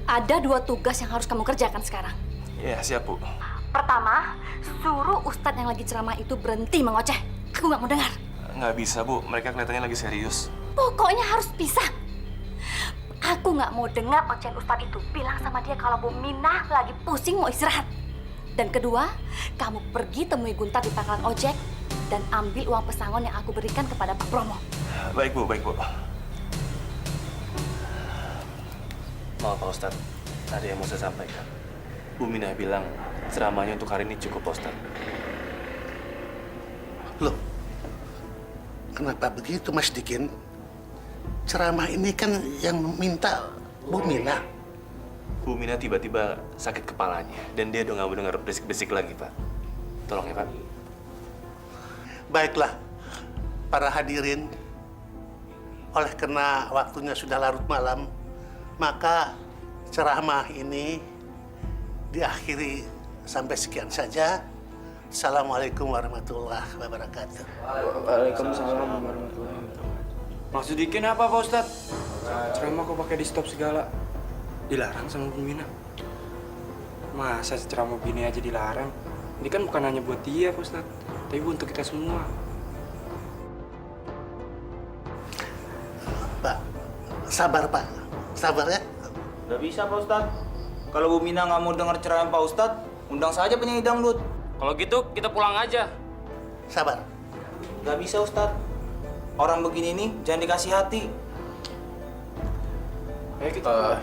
A: Ada 2 tugas yang harus kamu kerjakan sekarang.
O: Iya, siap, Bu.
A: Pertama, suruh ustadz yang lagi ceramah itu berhenti mengoceh. Aku nggak mau dengar.
O: Nggak bisa, Bu. Mereka kelihatannya lagi serius.
A: Pokoknya harus pisah. Aku nggak mau dengar ocehan ustadz itu. Bilang sama dia kalau Bu Minah lagi pusing mau istirahat. Dan kedua, kamu pergi temui Guntar di pangkalan ojek dan ambil uang pesangon yang aku berikan kepada Pak Bromo.
O: Baik, Bu. Baik, Bu.
M: Maaf, Pak Ustadz. Ada yang mau saya sampaikan. Bu Minah bilang ceramahnya untuk hari ini cukup, Pak Ustadz.
C: Loh, kenapa begitu, Mas Dikin? Ceramah ini kan yang meminta Bu Minah.
M: Bu Minah tiba-tiba sakit kepalanya dan dia udah nggak mau dengar berisik-berisik lagi, Pak. Tolong ya, Pak.
C: Baiklah, para hadirin. Oleh karena waktunya sudah larut malam, maka ceramah ini diakhiri sampai sekian saja. Assalamualaikum warahmatullahi wabarakatuh.
M: Waalaikumsalam warahmatullahi wabarakatuh.
L: Maksud Dikin apa, Pak Ustadz? Ceramah kok pakai di stop segala? Dilarang sama Bu Minah. Masa ceramah begini aja dilarang? Ini kan bukan hanya buat dia, Pak Ustadz, tapi untuk kita semua.
C: Pak, sabar Pak, sabar ya.
Q: Gak bisa, Pak Ustadz. Kalau Bu Minah nggak mau dengar ceramah Pak Ustadz, undang saja penyanyi dangdut.
E: Kalau gitu, kita pulang aja.
C: Sabar.
Q: Gak bisa, Ustadz. Orang begini nih, jangan dikasih hati.
L: Ayo kita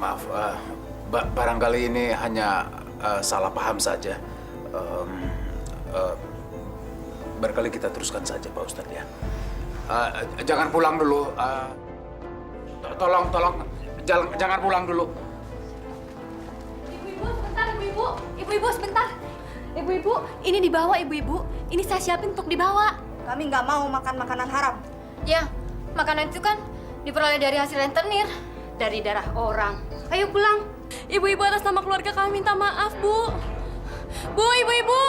E: Maaf. Barangkali ini hanya salah paham saja. Barangkali kita teruskan saja, Pak Ustadz ya. Jangan pulang dulu. Tolong, jangan pulang dulu.
A: Ibu-ibu, sebentar, ibu-ibu. Ibu-ibu, sebentar. Ibu-ibu, ini dibawa, ibu-ibu. Ini saya siapin untuk dibawa.
R: Kami nggak mau makan makanan haram.
A: Ya, makanan itu kan diperoleh dari hasil rentenir. Dari darah orang. Ayo pulang.
K: Ibu-ibu atas nama keluarga kami minta maaf, Bu. Bu, ibu-ibu.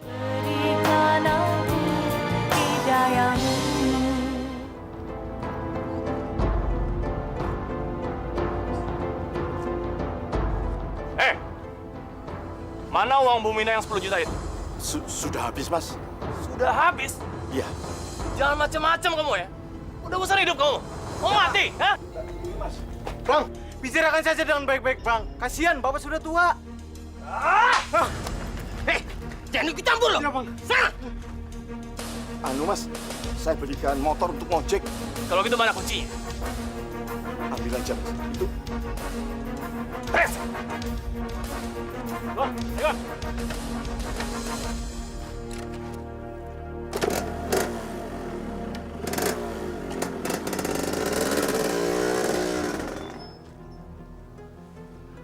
G: Berikan aku hidayahmu
O: Mana uang Bu Mina yang 10 juta itu?
I: Sudah habis, Mas.
O: Sudah habis?
I: Iya.
O: Jangan macam-macam kamu ya. Udah bosan hidup kamu. Mau mati, ha?
B: Bang, bicarakan saja dengan baik-baik, Bang. Kasihan, Bapak sudah tua.
O: Hei, jangan ikut campur loh.
B: Iya, Bang.
O: Sana.
I: Anu, Mas, saya belikan motor untuk ngojek.
O: Kalau gitu mana kuncinya?
I: Ambil aja, Mas. Itu.
O: Pres. Loh, ayo.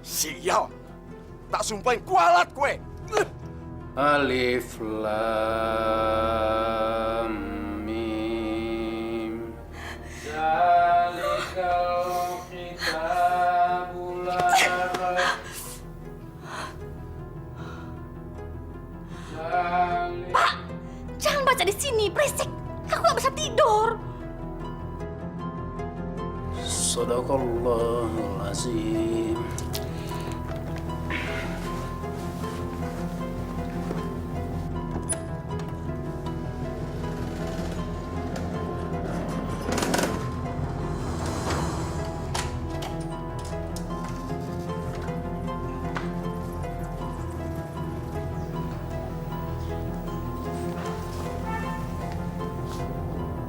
I: Sial. Tak sumpahin kualat kue.
E: Alif Lam Mim. Zalikal kitabul la raib.
A: Pak, jangan baca di sini, berisik. Aku nggak bisa tidur.
E: Sadaqallahul azim.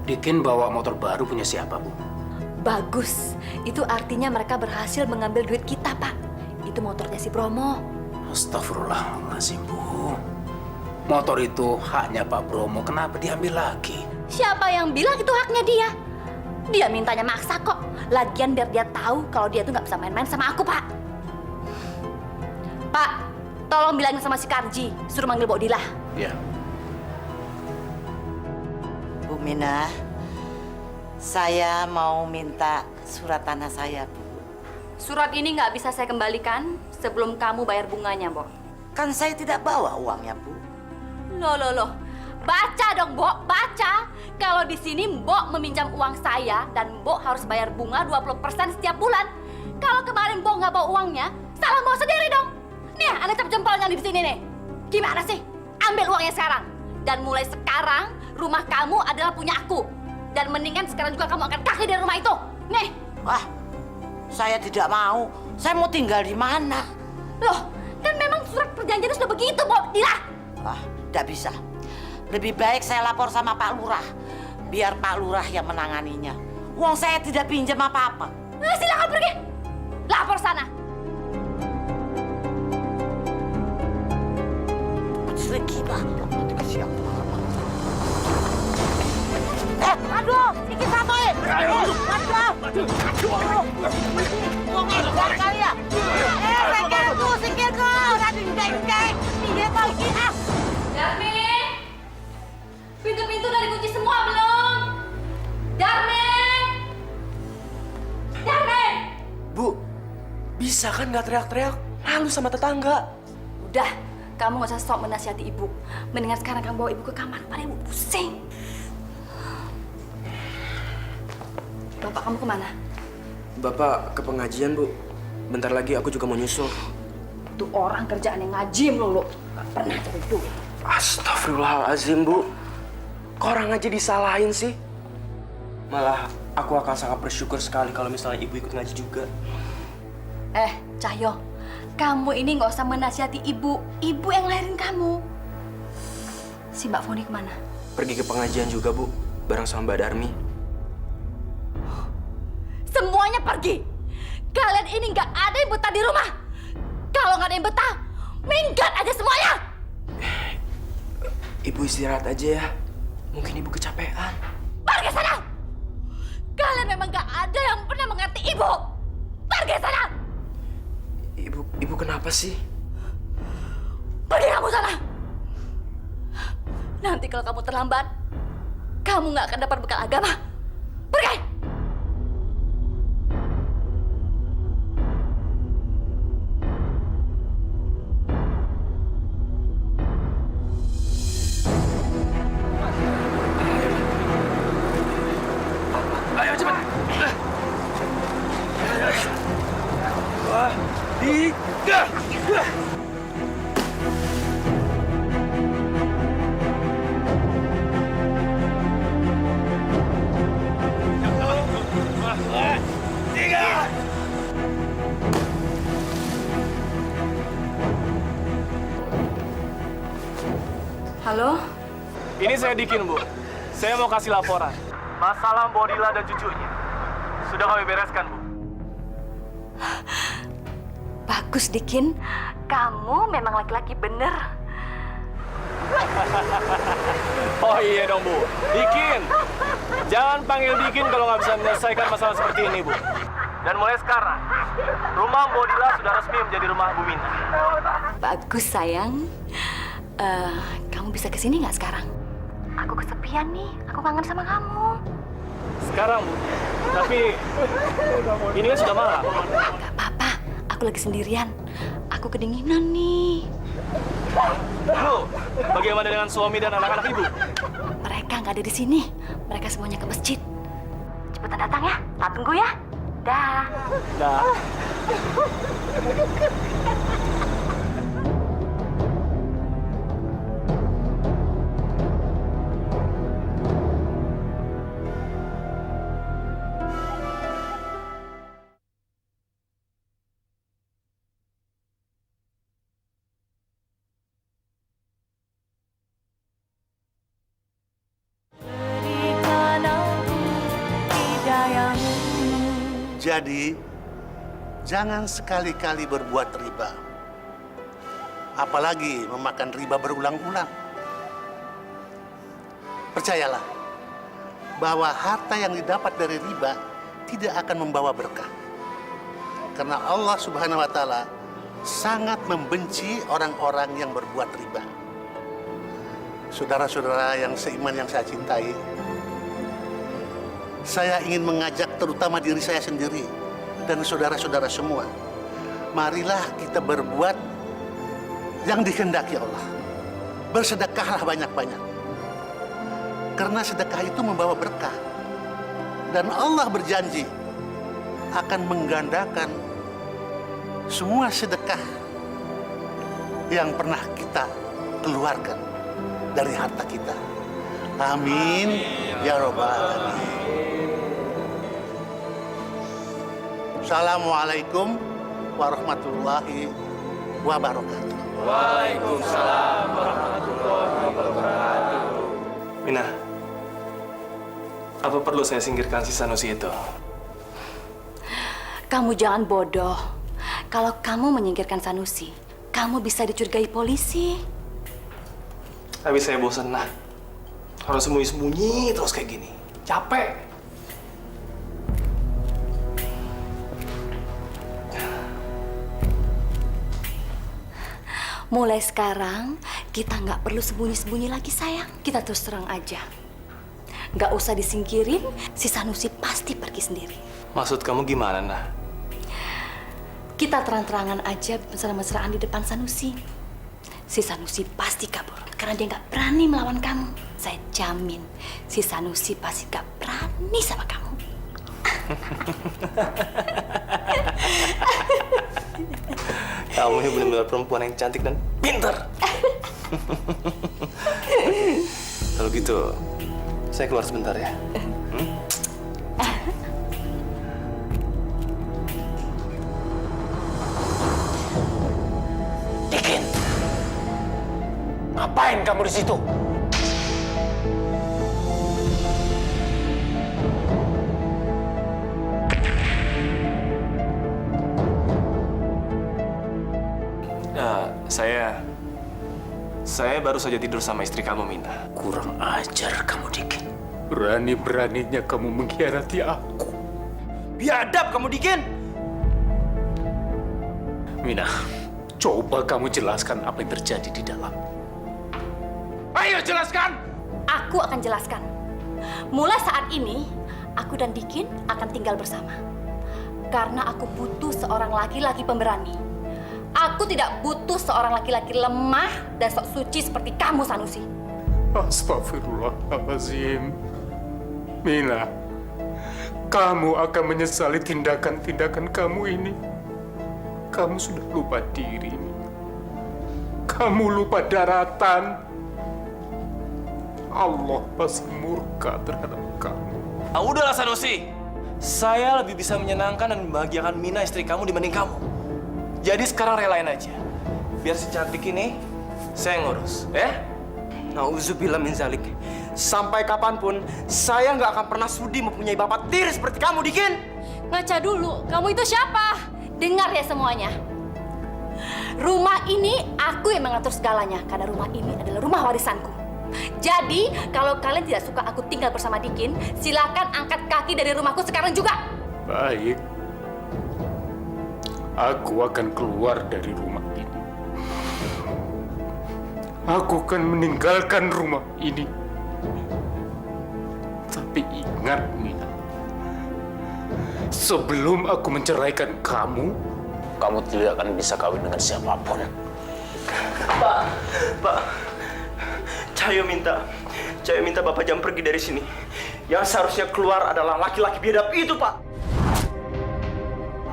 E: Dikin bawa motor baru punya siapa, Bu?
A: Bagus. Itu artinya mereka berhasil mengambil duit kita, Pak. Itu motornya si Bromo.
E: Astagfirullahaladzim, Bu. Motor itu haknya Pak Bromo. Kenapa diambil lagi?
A: Siapa yang bilang itu haknya dia? Dia mintanya maksa kok. Lagian biar dia tahu kalau dia tuh nggak bisa main-main sama aku, Pak. Pak, tolong bilangin sama si Karji, suruh manggil Bodilah.
E: Ya.
J: Bu Mina, saya mau minta surat tanah saya, Bu.
A: Surat ini nggak bisa saya kembalikan sebelum kamu bayar bunganya, Mbok.
J: Kan saya tidak bawa uangnya, Bu.
A: Loh. Baca dong, Mbok, baca. Kalau di sini Mbok meminjam uang saya dan Mbok harus bayar bunga 20% setiap bulan. Kalau kemarin Mbok nggak bawa uangnya, salah Mbok sendiri dong. Nih, ada cap jempolnya di sini nih. Gimana sih? Ambil uangnya sekarang. Dan mulai sekarang, rumah kamu adalah punya aku. Dan mendingan sekarang juga kamu angkat kaki dari rumah itu. Nih.
J: Wah, saya tidak mau. Saya mau tinggal di mana?
A: Loh, kan memang surat perjanjiannya sudah begitu, Mbok. Dilah.
J: Wah, tidak bisa. Lebih baik saya lapor sama Pak Lurah. Biar Pak Lurah yang menanganinya. Uang saya tidak pinjam apa-apa.
A: Silakan pergi. Lapor sana.
J: Gila, dikasih aku. Aduh, sikit sampai. Aduh. Kali ya. Sikilku. Aduh, deng. Iya, Pak.
A: Darmin! Pintu-pintu udah dikunci semua belum? Darmin! Darmin!
M: Bu, bisa kan nggak teriak-teriak? Malu sama tetangga.
A: Udah, kamu nggak usah sok menasihati ibu. Mendingan sekarang kamu bawa ibu ke kamar, kepala ibu pusing. Bapak kamu kemana?
M: Bapak ke pengajian, Bu. Bentar lagi aku juga mau nyusul.
A: Tuh orang kerjaan yang ngaji melulu. Gak pernah cari duit.
M: Astagfirullahaladzim, Bu. Kok orang aja disalahin sih? Malah aku akan sangat bersyukur sekali kalau misalnya ibu ikut ngaji juga.
A: Cahyo, kamu ini nggak usah menasihati ibu. Ibu yang lahirin kamu. Si Mbak Foni kemana?
M: Pergi ke pengajian juga, Bu. Bareng sama Mbak Darmi.
A: Semuanya pergi. Kalian ini nggak ada yang betah di rumah. Kalau nggak ada yang betah, minggat aja semuanya.
M: Ibu istirahat aja ya. Mungkin ibu kecapean.
A: Pergi sana. Kalian memang nggak ada yang pernah mengerti ibu. Pergi sana.
M: Ibu kenapa sih?
A: Pergi kamu sana. Nanti kalau kamu terlambat, kamu nggak akan dapat bekal agama. Pergi.
O: Ayo cepat.
M: 2, 3.
K: Halo?
O: Ini saya Dikin, Bu. Saya mau kasih laporan. Masalah Bodila dan cucunya. Sudah kami bereskan, Bu.
A: Bagus, Dikin. Kamu memang laki-laki bener.
O: Oh iya dong, Bu. Dikin. Jangan panggil Dikin kalau nggak bisa menyelesaikan masalah seperti ini, Bu. Dan mulai sekarang, rumah Bodila sudah resmi menjadi rumah Bu Mina.
A: Bagus, sayang. Kamu bisa kesini nggak sekarang? Aku kesepian nih. Aku kangen sama kamu.
O: Sekarang, Bu. Tapi ini kan sudah malam.
A: Gak apa-apa. Aku lagi sendirian. Aku kedinginan nih.
O: Bu, bagaimana dengan suami dan anak-anak Ibu?
A: Mereka nggak ada di sini. Mereka semuanya ke masjid. Cepetan datang ya. Tak tunggu ya. Dah.
O: Dah.
C: Jadi, jangan sekali-kali berbuat riba. Apalagi memakan riba berulang-ulang. Percayalah, bahwa harta yang didapat dari riba tidak akan membawa berkah. Karena Allah Subhanahu wa Ta'ala sangat membenci orang-orang yang berbuat riba. Saudara-saudara yang seiman yang saya cintai, saya ingin mengajak terutama diri saya sendiri dan saudara-saudara semua. Marilah kita berbuat yang dikehendaki Allah. Bersedekahlah banyak-banyak. Karena sedekah itu membawa berkah. Dan Allah berjanji akan menggandakan semua sedekah yang pernah kita keluarkan dari harta kita. Amin. Ya Rabbal Alamin. Assalamualaikum warahmatullahi wabarakatuh.
O: Waalaikumsalam warahmatullahi wabarakatuh. Mina, apa perlu saya singkirkan si Sanusi itu?
A: Kamu jangan bodoh. Kalau kamu menyingkirkan Sanusi, kamu bisa dicurigai polisi.
O: Tapi saya bosan lah. Harus sembunyi-sembunyi terus kayak gini. Capek.
A: Mulai sekarang, kita nggak perlu sembunyi-sembunyi lagi, sayang. Kita terus terang aja. Nggak usah disingkirin, si Sanusi pasti pergi sendiri.
O: Maksud kamu gimana, Nah?
A: Kita terang-terangan aja mesra-mesraan di depan Sanusi. Si Sanusi pasti kabur, karena dia nggak berani melawan kamu. Saya jamin, si Sanusi pasti nggak berani sama kamu.
O: Kamu ini benar-benar perempuan yang cantik dan pintar. Kalau gitu, saya keluar sebentar ya.
E: Dikin, ngapain kamu di situ?
O: Saya baru saja tidur sama istri kamu, Mina.
E: Kurang ajar kamu, Dikin.
P: Berani-beraninya kamu mengkhianati aku.
Q: Biadab kamu, Dikin.
P: Mina, coba kamu jelaskan apa yang terjadi di dalam.
E: Ayo jelaskan!
A: Aku akan jelaskan. Mulai saat ini, aku dan Dikin akan tinggal bersama. Karena aku butuh seorang laki-laki pemberani. Aku tidak butuh seorang laki-laki lemah dan sok suci seperti kamu, Sanusi.
P: Astagfirullahaladzim. Mina, kamu akan menyesali tindakan-tindakan kamu ini. Kamu sudah lupa diri. Kamu lupa daratan. Allah pasti murka terhadap kamu.
O: Udahlah, Sanusi.
M: saya lebih bisa menyenangkan dan membahagiakan Mina istri kamu dibanding kamu. Jadi sekarang relain aja. Biar si cantik ini saya yang ngurus, ya? Nauzubillah min zalik. Sampai kapanpun saya nggak akan pernah sudi mempunyai bapak tiri seperti kamu, Dikin.
A: Ngaca dulu, kamu itu siapa? Dengar ya semuanya. Rumah ini aku yang mengatur segalanya karena rumah ini adalah rumah warisanku. Jadi, kalau kalian tidak suka aku tinggal bersama Dikin, silakan angkat kaki dari rumahku sekarang juga.
P: Baik. Aku akan keluar dari rumah ini. Aku akan meninggalkan rumah ini. Tapi ingat, Mina. Sebelum aku menceraikan kamu, kamu tidak akan bisa kawin dengan siapapun.
M: Pak, Cahyo minta Bapak jangan pergi dari sini. Yang seharusnya keluar adalah laki-laki biadab itu, Pak.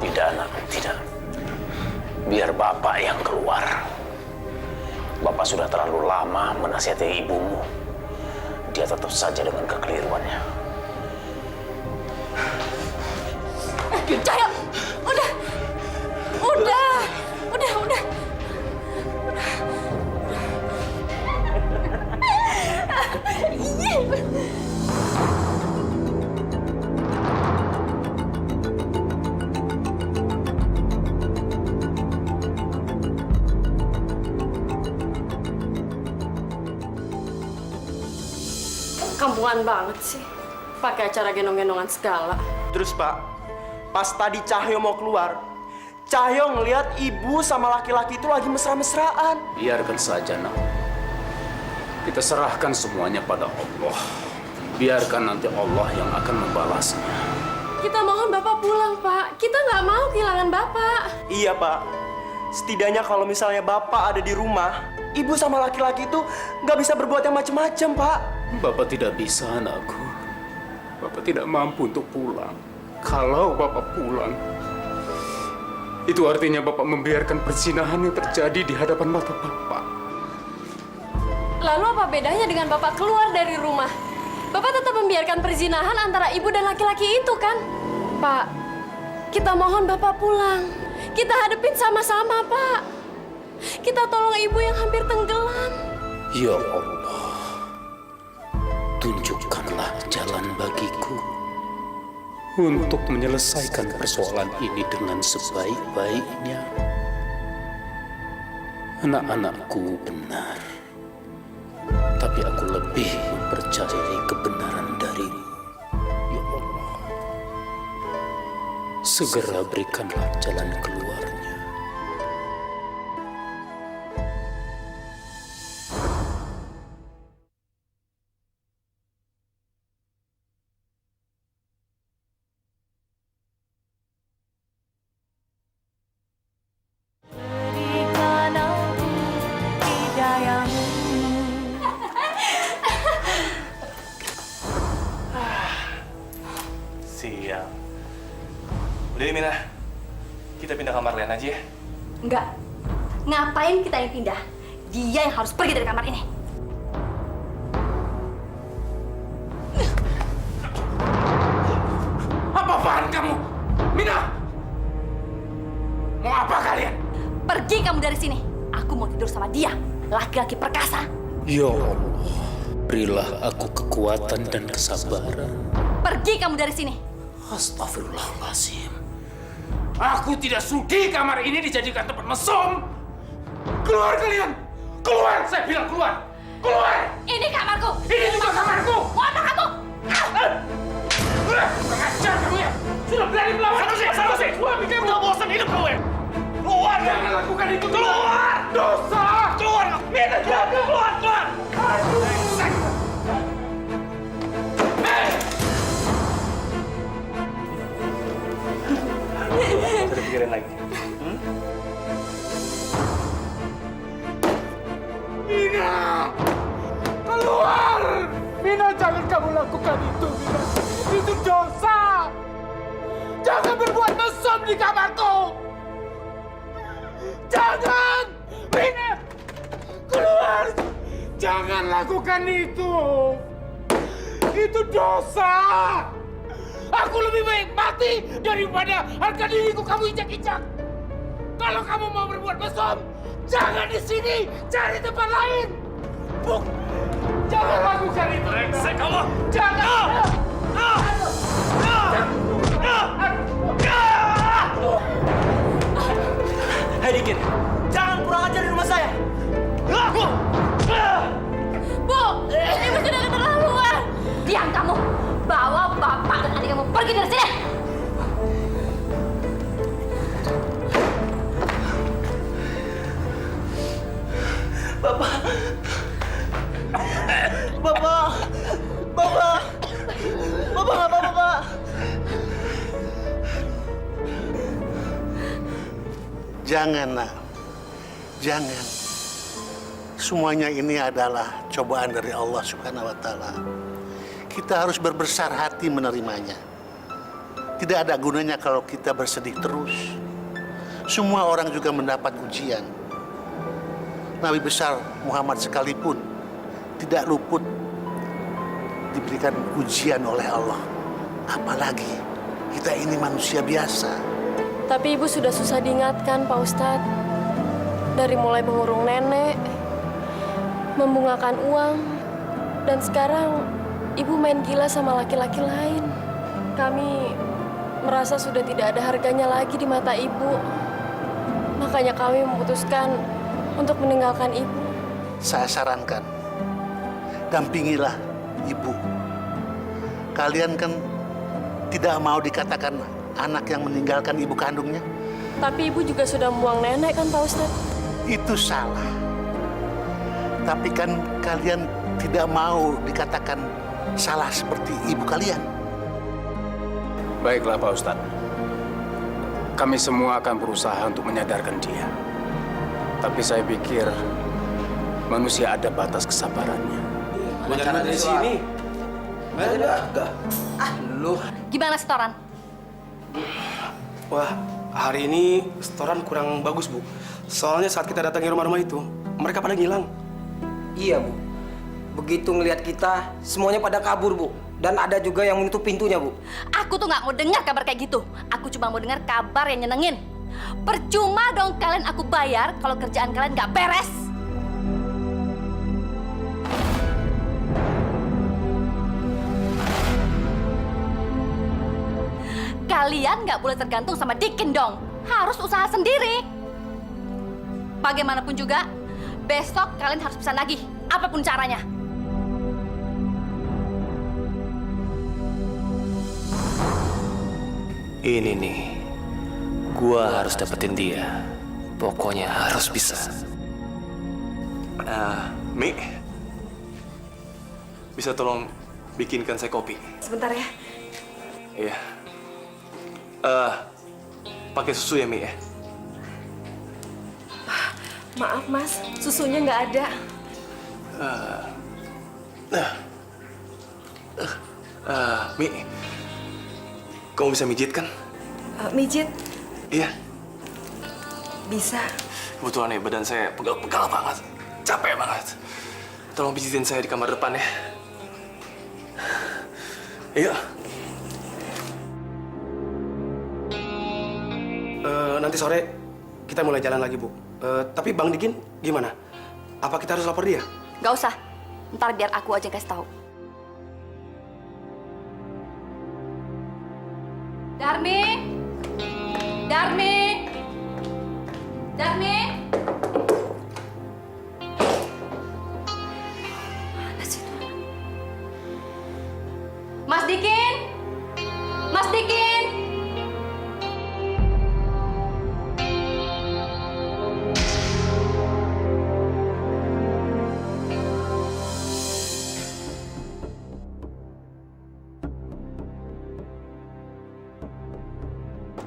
E: Tidak, anak, tidak. Biar Bapak yang keluar. Bapak sudah terlalu lama menasihati ibumu. Dia tetap saja dengan kekeliruannya.
A: Cahyo, udah.
K: Kampungan banget sih. Pakai acara gendong-gendongan segala.
M: Terus, Pak, pas tadi Cahyo mau keluar, Cahyo ngelihat ibu sama laki-laki itu lagi mesra-mesraan.
P: Biarkan saja, nak. Kita serahkan semuanya pada Allah. Biarkan nanti Allah yang akan membalasnya.
K: Kita mohon Bapak pulang, Pak. Kita nggak mau kehilangan Bapak.
M: Iya, Pak. Setidaknya kalau misalnya Bapak ada di rumah, ibu sama laki-laki itu nggak bisa berbuat yang macem-macem, Pak.
P: Bapak tidak bisa, anakku. Bapak tidak mampu untuk pulang. Kalau Bapak pulang, itu artinya Bapak membiarkan perzinahan yang terjadi di hadapan mata Bapak.
K: Lalu apa bedanya dengan Bapak keluar dari rumah? Bapak tetap membiarkan perzinahan antara ibu dan laki-laki itu, kan? Pak, kita mohon Bapak pulang. Kita hadepin sama-sama, Pak. Kita tolong ibu yang hampir tenggelam.
E: Ya Allah, tunjukkanlah jalan bagiku untuk menyelesaikan persoalan ini dengan sebaik-baiknya. Anak-anakku benar, tapi aku lebih mempercayai kebenaran darimu. Ya Allah, segera berikanlah jalan keluarnya.
G: Berikan aku hidayahmu.
M: Siap. Udah, Mina. Kita pindah kamar lain aja ya.
A: Enggak. Ngapain kita yang pindah? Dia yang harus pergi dari kamar ini.
F: Apa-apaan kamu? Mina! Mau apa kalian?
A: Pergi kamu dari sini. Aku mau tidur sama dia, laki-laki perkasa.
E: Ya Allah, berilah aku kekuatan dan kesabaran.
A: Pergi kamu dari sini.
E: Astagfirullahaladzim.
F: Aku tidak sudi kamar ini dijadikan tempat mesum. Keluar kalian! Keluar! Saya bilang keluar! Keluar!
A: Ini kamarku.
F: Ini juga kamarku!
A: Mau apa kamu?
F: Kurang ajar kamu ya! Sudah berani melawan! Sanusi! Suami kamu udah bosan hidup kamu ya! Keluar! Jangan lakukan itu! Keluar! Dosa! Keluar! Minta jangan keluar! Keluar!
M: Kita pikirin lagi.
F: Mina! Keluar! Mina, jangan kamu lakukan itu, Mina. Itu dosa! Jangan berbuat mesum di kamarku! Jangan! Mina! Keluar! Jangan lakukan itu! Itu dosa! Aku lebih baik mati daripada harga diriku kamu injak-injak. Kalau kamu mau berbuat mesum, jangan di sini, cari tempat lain. Buk, jangan lakukan itu. Brengsek kamu. Jangan.
O: Hei Dikin, jangan kurang ajar di rumah saya.
A: Bu, ibu sudah keterlaluan. Diam kamu. Bawa bapak dan adik kamu pergi dari sini.
O: Bapak. Bapak. Bapak. Bapak nggak apa-apa, Pak.
C: Jangan, nak. Jangan. Semuanya ini adalah cobaan dari Allah Subhanahu wa Ta'ala. Kita harus berbesar hati menerimanya. Tidak ada gunanya kalau kita bersedih terus. Semua orang juga mendapat ujian. Nabi besar Muhammad sekalipun tidak luput diberikan ujian oleh Allah. Apalagi kita ini manusia biasa.
K: Tapi ibu sudah susah diingatkan, Pak Ustadz. Dari mulai mengurung nenek, membungakan uang, dan sekarang ibu main gila sama laki-laki lain. Kami merasa sudah tidak ada harganya lagi di mata ibu. Makanya kami memutuskan untuk meninggalkan ibu.
C: Saya sarankan, dampingilah ibu. Kalian kan tidak mau dikatakan anak yang meninggalkan ibu kandungnya.
K: Tapi ibu juga sudah membuang nenek kan, Pak Ustadz?
C: Itu salah. Tapi kan kalian tidak mau dikatakan salah seperti ibu kalian.
E: Baiklah Pak Ustadz. Kami semua akan berusaha untuk menyadarkan dia. Tapi saya pikir manusia ada batas kesabarannya.
L: Jangan dari sini. Enggak. Lu.
A: Gimana setoran?
S: Wah, hari ini setoran kurang bagus, Bu. Soalnya saat kita datangi rumah-rumah itu, mereka pada ngilang.
L: Iya, Bu. Begitu ngelihat kita, semuanya pada kabur, Bu. Dan ada juga yang menutup pintunya, Bu.
A: Aku tuh nggak mau dengar kabar kayak gitu. Aku cuma mau dengar kabar yang nyenengin. Percuma dong kalian aku bayar kalau kerjaan kalian nggak beres. Kalian nggak boleh tergantung sama Dikin dong. Harus usaha sendiri. Bagaimanapun juga, besok kalian harus pesan lagi. Apapun caranya.
M: Ini nih, gua harus dapetin dia. Pokoknya harus bisa. Mi, bisa tolong bikinkan saya kopi?
H: Sebentar ya.
M: Iya. Pakai susu ya, Mi ya?
K: Maaf, Mas. Susunya nggak ada.
M: Mi, kamu bisa mijit kan?
H: Mijit?
M: Iya.
H: Bisa.
M: Kebetulan ya, badan saya pegal-pegal banget. Capek banget. Tolong pijitin saya di kamar depan ya. Iya.
S: Nanti sore kita mulai jalan lagi, Bu. Tapi Bang Dikin gimana? Apa kita harus lapor dia?
A: Gak usah. Ntar biar aku aja yang kasih tahu. Darmi! Darmi! Darmi! Mana sih itu anak? Mas Dikin! Mas Dikin!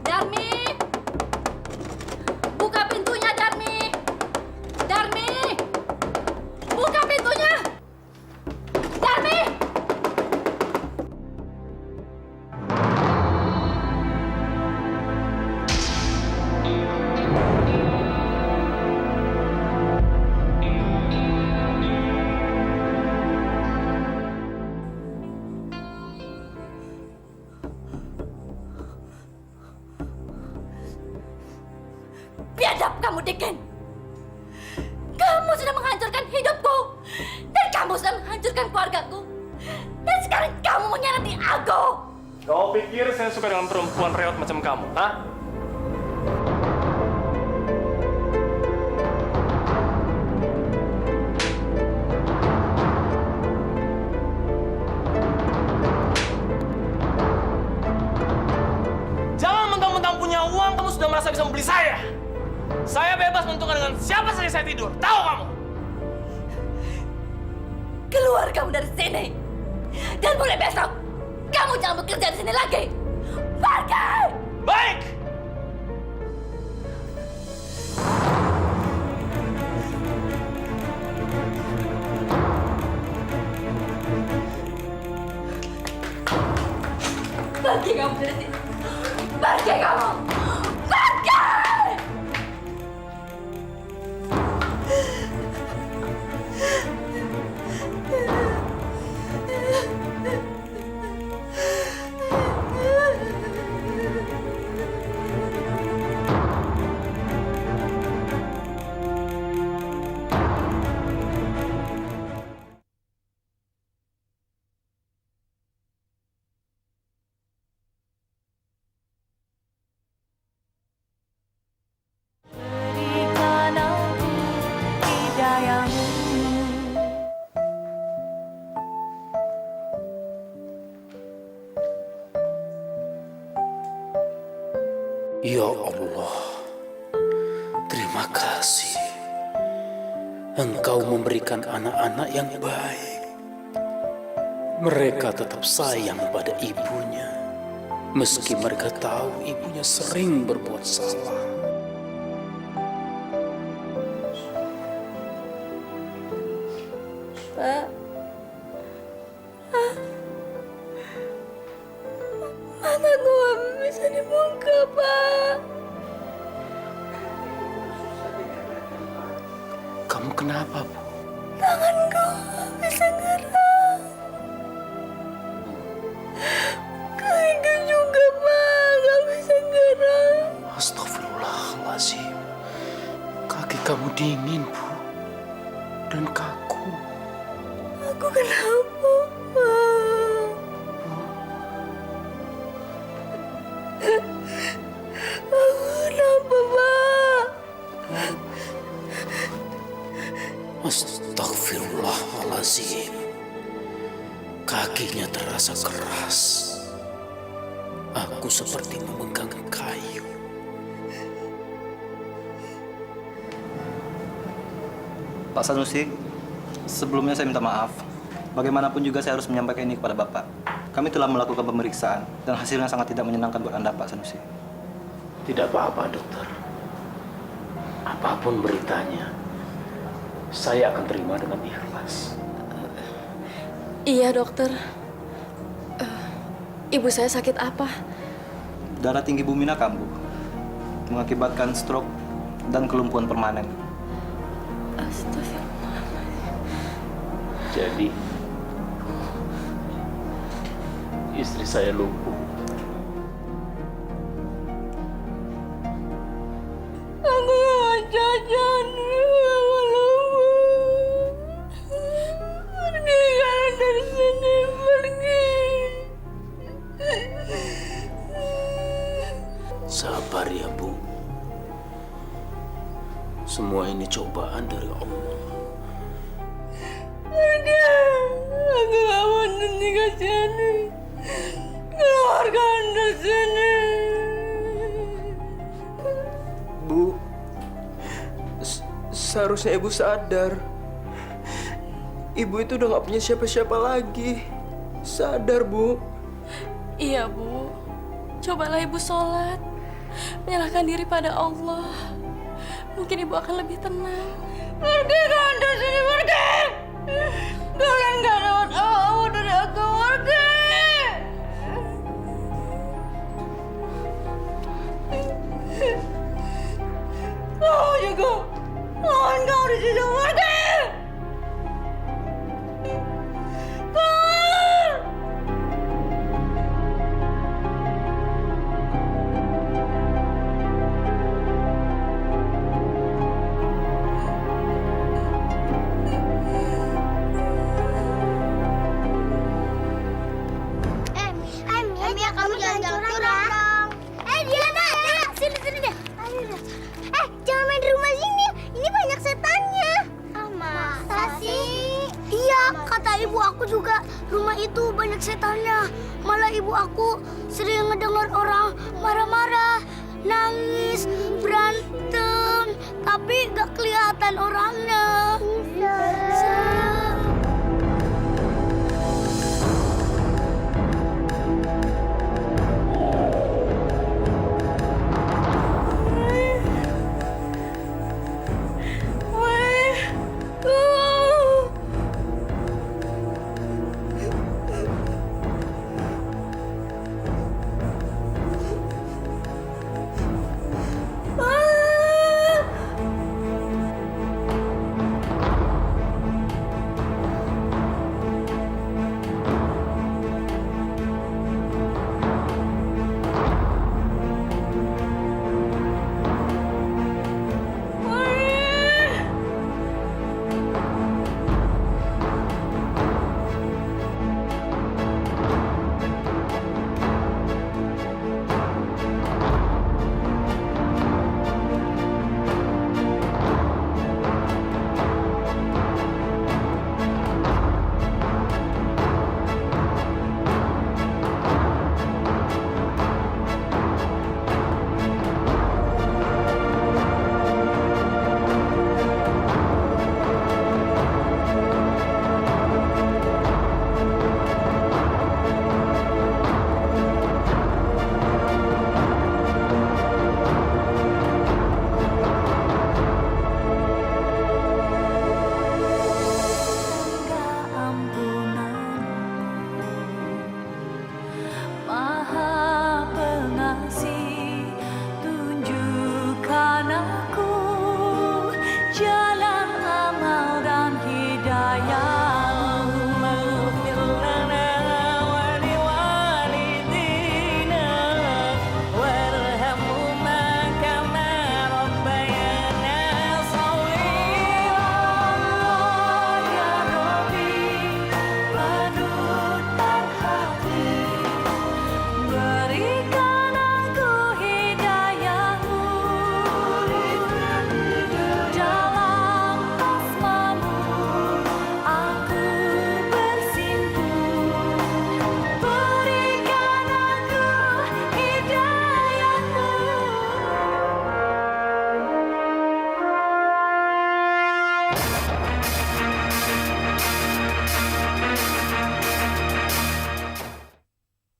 A: Darmi! Buka pintunya, Darmi! Dikin. Kamu sudah menghancurkan hidupku. Dan kamu sudah menghancurkan keluargaku. Dan sekarang kamu mengkhianati aku.
O: Kau pikir saya suka dengan perempuan reot macam kamu, hah? Jangan mentang-mentang punya uang, kamu sudah merasa bisa membeli saya. Saya bebas menentukan dengan siapa saja saya tidur. Tahu kamu?
A: Keluar kamu dari sini. Dan mulai besok, kamu jangan bekerja di sini lagi. Pergi!
O: Baik!
A: Pergi kamu dari sini. Pergi kamu. Pergi!
G: Berikan aku hidayamu.
E: Ya Allah, terima kasih. Engkau memberikan anak-anak yang baik. Mereka tetap sayang pada ibunya, meski mereka tahu ibunya sering berbuat salah.
K: Pak. Mataku gak bisa dibuka, Pak.
E: Kamu kenapa, Bu?
K: Tanganku gak bisa gerak. Kakiku juga, Pak. Gak bisa gerak.
E: Astagfirullahaladzim. Kaki kamu dingin, Bu. Dan kaku.
K: Aku kenapa, Pak? Aku kenapa, Pak?
E: Astagfirullahaladzim. Kakinya terasa keras. Aku seperti memegang kayu.
Q: Pak Sanusi, sebelumnya saya minta maaf. Bagaimanapun juga saya harus menyampaikan ini kepada Bapak. Kami telah melakukan pemeriksaan dan hasilnya sangat tidak menyenangkan buat Anda, Pak Sanusi.
E: Tidak apa-apa, dokter. Apapun beritanya, saya akan terima dengan ikhlas.
K: Iya, dokter. Ibu saya sakit apa?
Q: Darah tinggi Bu Mina kambuh, mengakibatkan stroke dan kelumpuhan permanen.
E: Jadi, istri saya lumpuh.
K: Aku gak jajan, aku lumpuh. Pergi kalian dari sini, pergi.
E: Sabar ya, Bu. Semua ini cobaan dari Allah.
K: Pergi. Aku gak mau tinggal sini. Keluarkan dari sini.
M: Bu, seharusnya ibu sadar. Ibu itu udah gak punya siapa-siapa lagi. Sadar, Bu.
K: Iya, Bu. Cobalah ibu sholat. Menyerahkan diri pada Allah. Mungkin ibu akan lebih tenang. Pergi kalian dari sini, pergi! Kalian gak dapat apa-apa dari aku, pergi! Kamu juga! Mohon kau di sini, pergi! Keluar!
N: rumah itu banyak setannya. Malah ibu aku sering ngedengar orang marah-marah, nangis, berantem, tapi gak kelihatan orangnya.